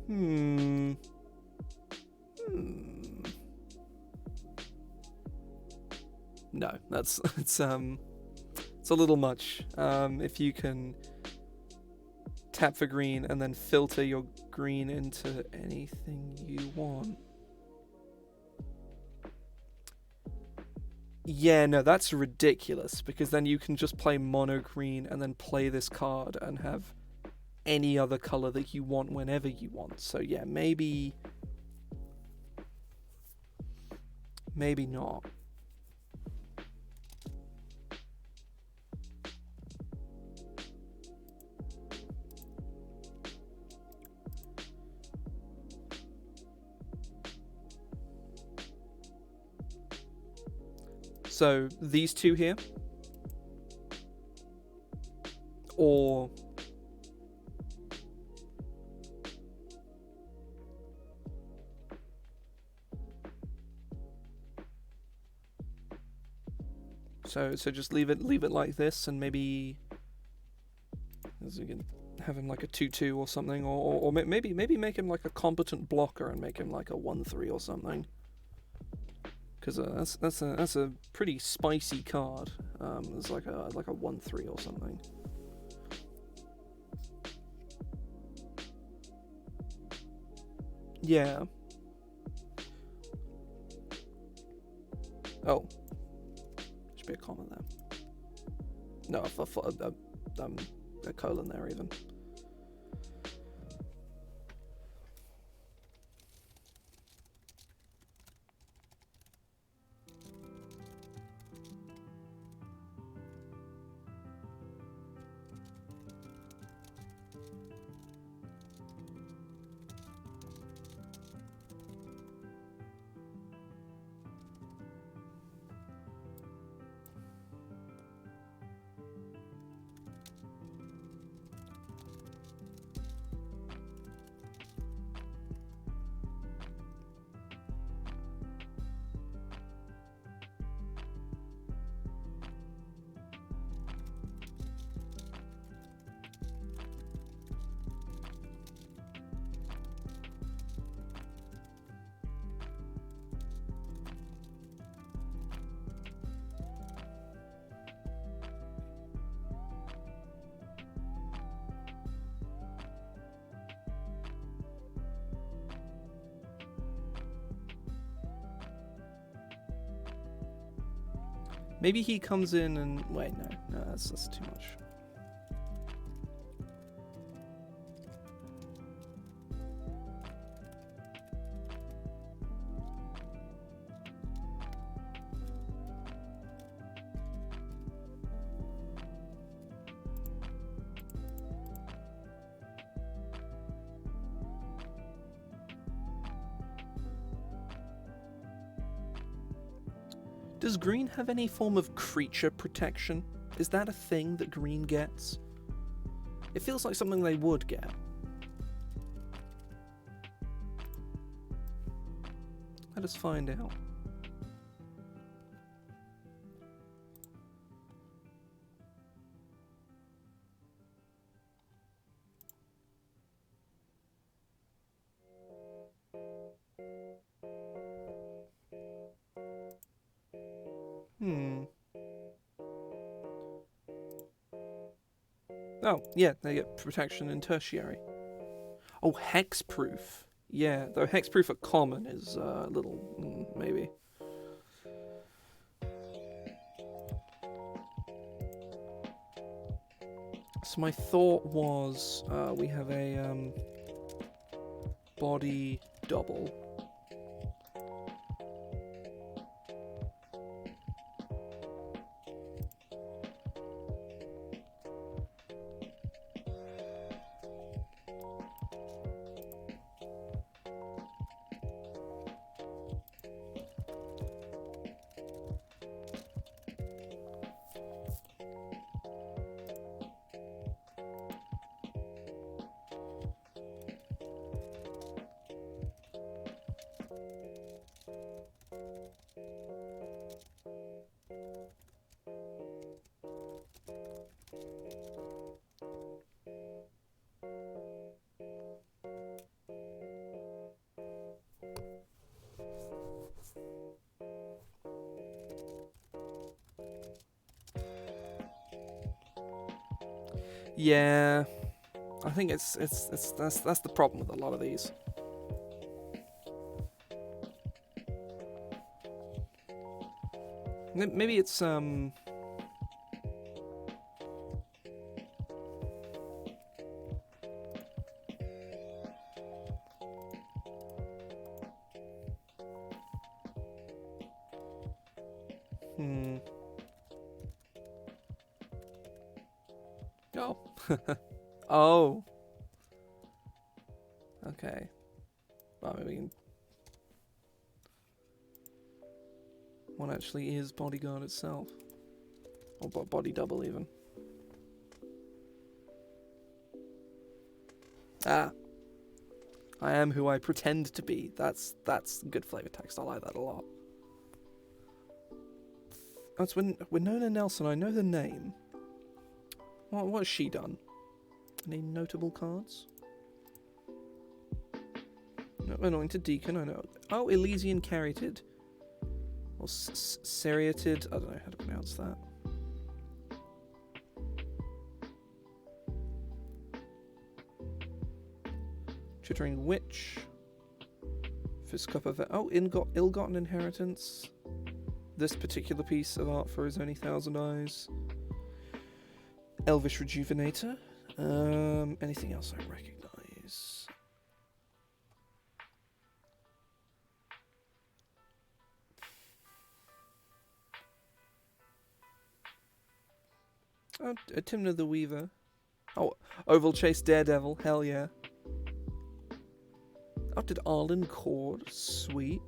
No, it's a little much. If you can tap for green and then filter your green into anything you want. Yeah, no, that's ridiculous, because then you can just play mono green and then play this card and have any other color that you want whenever you want. So yeah, maybe not. So these two here, or so just leave it like this, and maybe as you can have him like a 2/2 or something, or maybe make him like a competent blocker and make him like a 1/3 or something. Because that's a pretty spicy card. It's like a 1/3 or something. Yeah. Oh, should be a comma there. No, a colon there even. Maybe he comes in and... Wait, no, that's too much. Does green have any form of creature protection? Is that a thing that green gets? It feels like something they would get. Let us find out. Oh, yeah, they get protection in tertiary. Oh, hexproof. Yeah, though hexproof at common is a little... maybe. So my thought was we have a body double. Yeah, I think that's the problem with a lot of these. Maybe it's Oh. Oh. Okay. Well, I mean, one actually is bodyguard itself, or body double even. Ah. I am who I pretend to be. That's good flavor text. I like that a lot. That's Winona Nelson. I know the name. What has she done? Any notable cards? No, Anointed Deacon, I know. Oh, Elysian Caryatid. Or Seriatid. I don't know how to pronounce that. Chittering Witch. Fistcup of... Oh, Ill-Gotten Inheritance. This particular piece of art for his only 1,000 eyes. Elvish Rejuvenator. Anything else I recognize? Oh, Timna the Weaver. Oh, Oval Chase Daredevil. Hell yeah. Oh, did Arlen Cord. Sweet.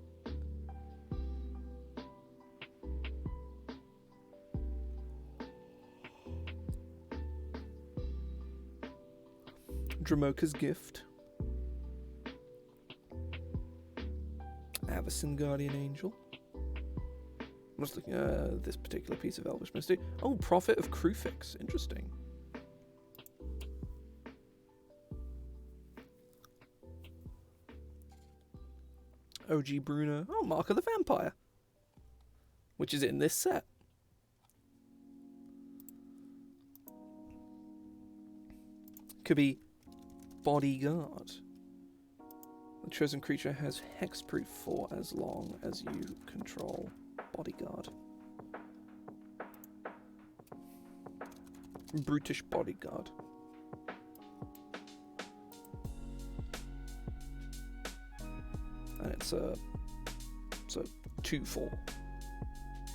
Dramoka's Gift. Avacyn Guardian Angel. I'm just looking at this particular piece of Elvish Mystic. Oh, Prophet of Krufix. Interesting. OG Bruno. Oh, Mark of the Vampire. Which is in this set. Could be Bodyguard. The chosen creature has hexproof for as long as you control Bodyguard. Brutish Bodyguard. And it's a 2/4.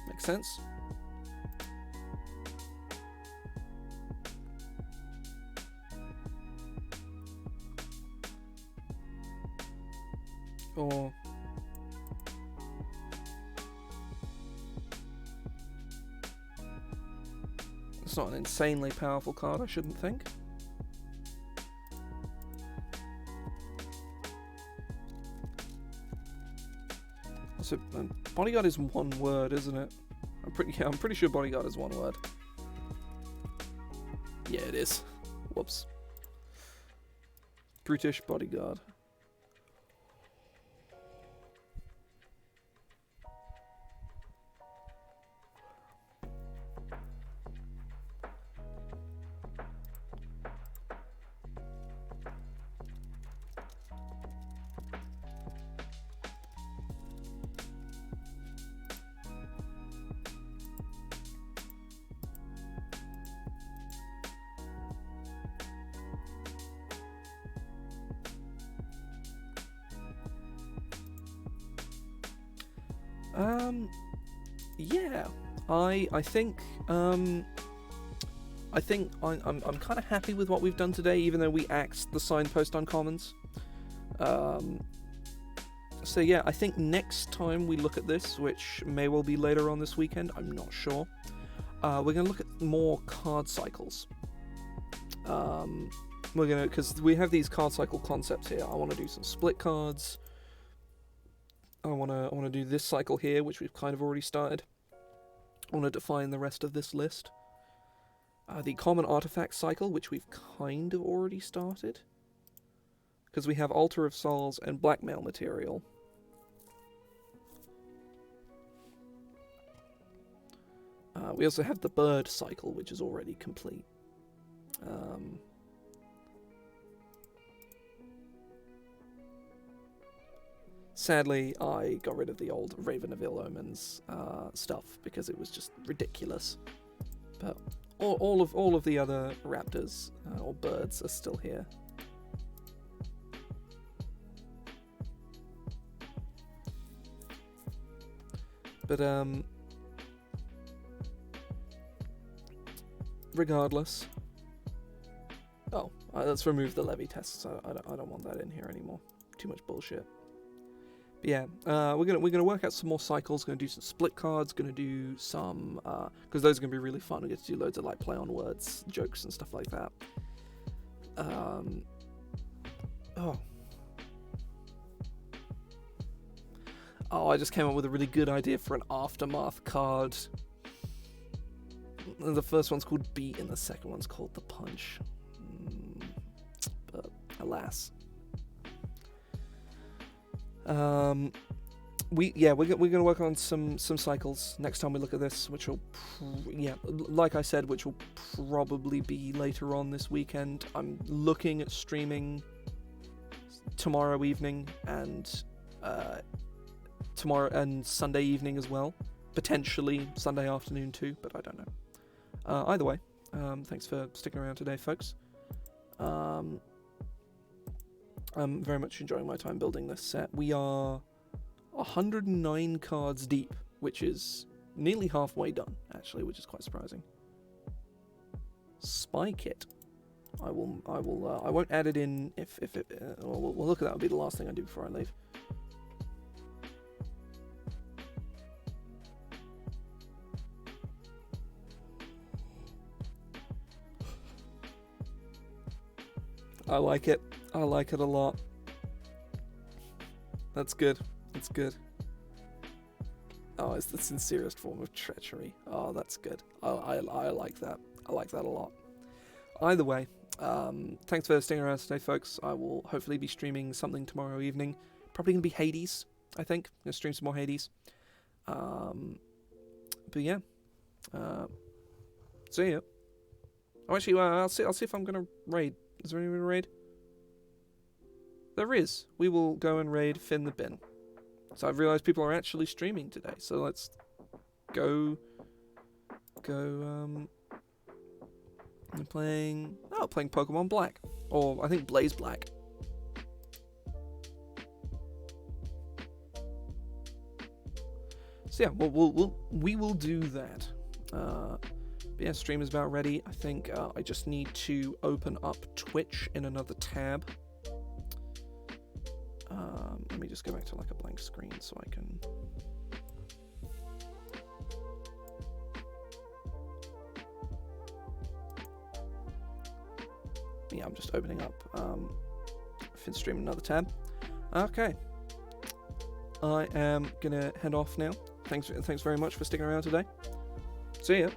Makes sense? Or It's not an insanely powerful card, I shouldn't think. Also, Bodyguard is one word, isn't it? I'm pretty sure Bodyguard is one word. Yeah, it is. Whoops. Brutish Bodyguard. Yeah, I think I'm kind of happy with what we've done today, even though we axed the signpost uncommons. So yeah, I think next time we look at this, which may well be later on this weekend, I'm not sure, we're gonna look at more card cycles. Because we have these card cycle concepts here. I want to do some split cards. I want to do this cycle here, which we've kind of already started. I want to define the rest of this list. The common artifact cycle, which we've kind of already started. Because we have Altar of Souls and Blackmail material. We also have the bird cycle, which is already complete. Sadly, I got rid of the old Raven of Ill Omens stuff because it was just ridiculous. But all of the other raptors or birds are still here. But regardless. Oh, let's remove the levy tests. I don't want that in here anymore. Too much bullshit. But yeah, we're gonna work out some more cycles. Gonna do some split cards. Gonna do some because those are gonna be really fun. We get to do loads of like play on words, jokes, and stuff like that. Oh, I just came up with a really good idea for an Aftermath card. The first one's called Beat, and the second one's called The Punch. But alas. We're gonna work on some cycles next time we look at this, which will like I said, which will probably be later on this weekend. I'm looking at streaming tomorrow evening and tomorrow and Sunday evening as well, potentially Sunday afternoon too, but I don't know. Either way, thanks for sticking around today, folks. I'm very much enjoying my time building this set. We are 109 cards deep, which is nearly halfway done, actually, which is quite surprising. Spy kit. I won't add it in if it. We'll look at that. Will be the last thing I do before I leave. I like it. I like it a lot. That's good. That's good. Oh, it's the sincerest form of treachery. Oh, that's good. I like that. I like that a lot. Either way, thanks for sticking around today, folks. I will hopefully be streaming something tomorrow evening. Probably going to be Hades, I think. I'm going to stream some more Hades. But yeah. See ya. Oh, actually, I'll see if I'm going to raid. Is there anyone to raid? There is. We will go and raid Finn the Bin. So I've realised people are actually streaming today. So let's go. I'm playing Pokemon Black, or I think Blaze Black. So yeah, we will do that. But yeah, stream is about ready. I think I just need to open up Twitch in another tab. Let me just go back to like a blank screen so I can. Yeah, I'm just opening up FinStream, another tab. Okay. I am gonna head off now. Thanks very much for sticking around today. See ya.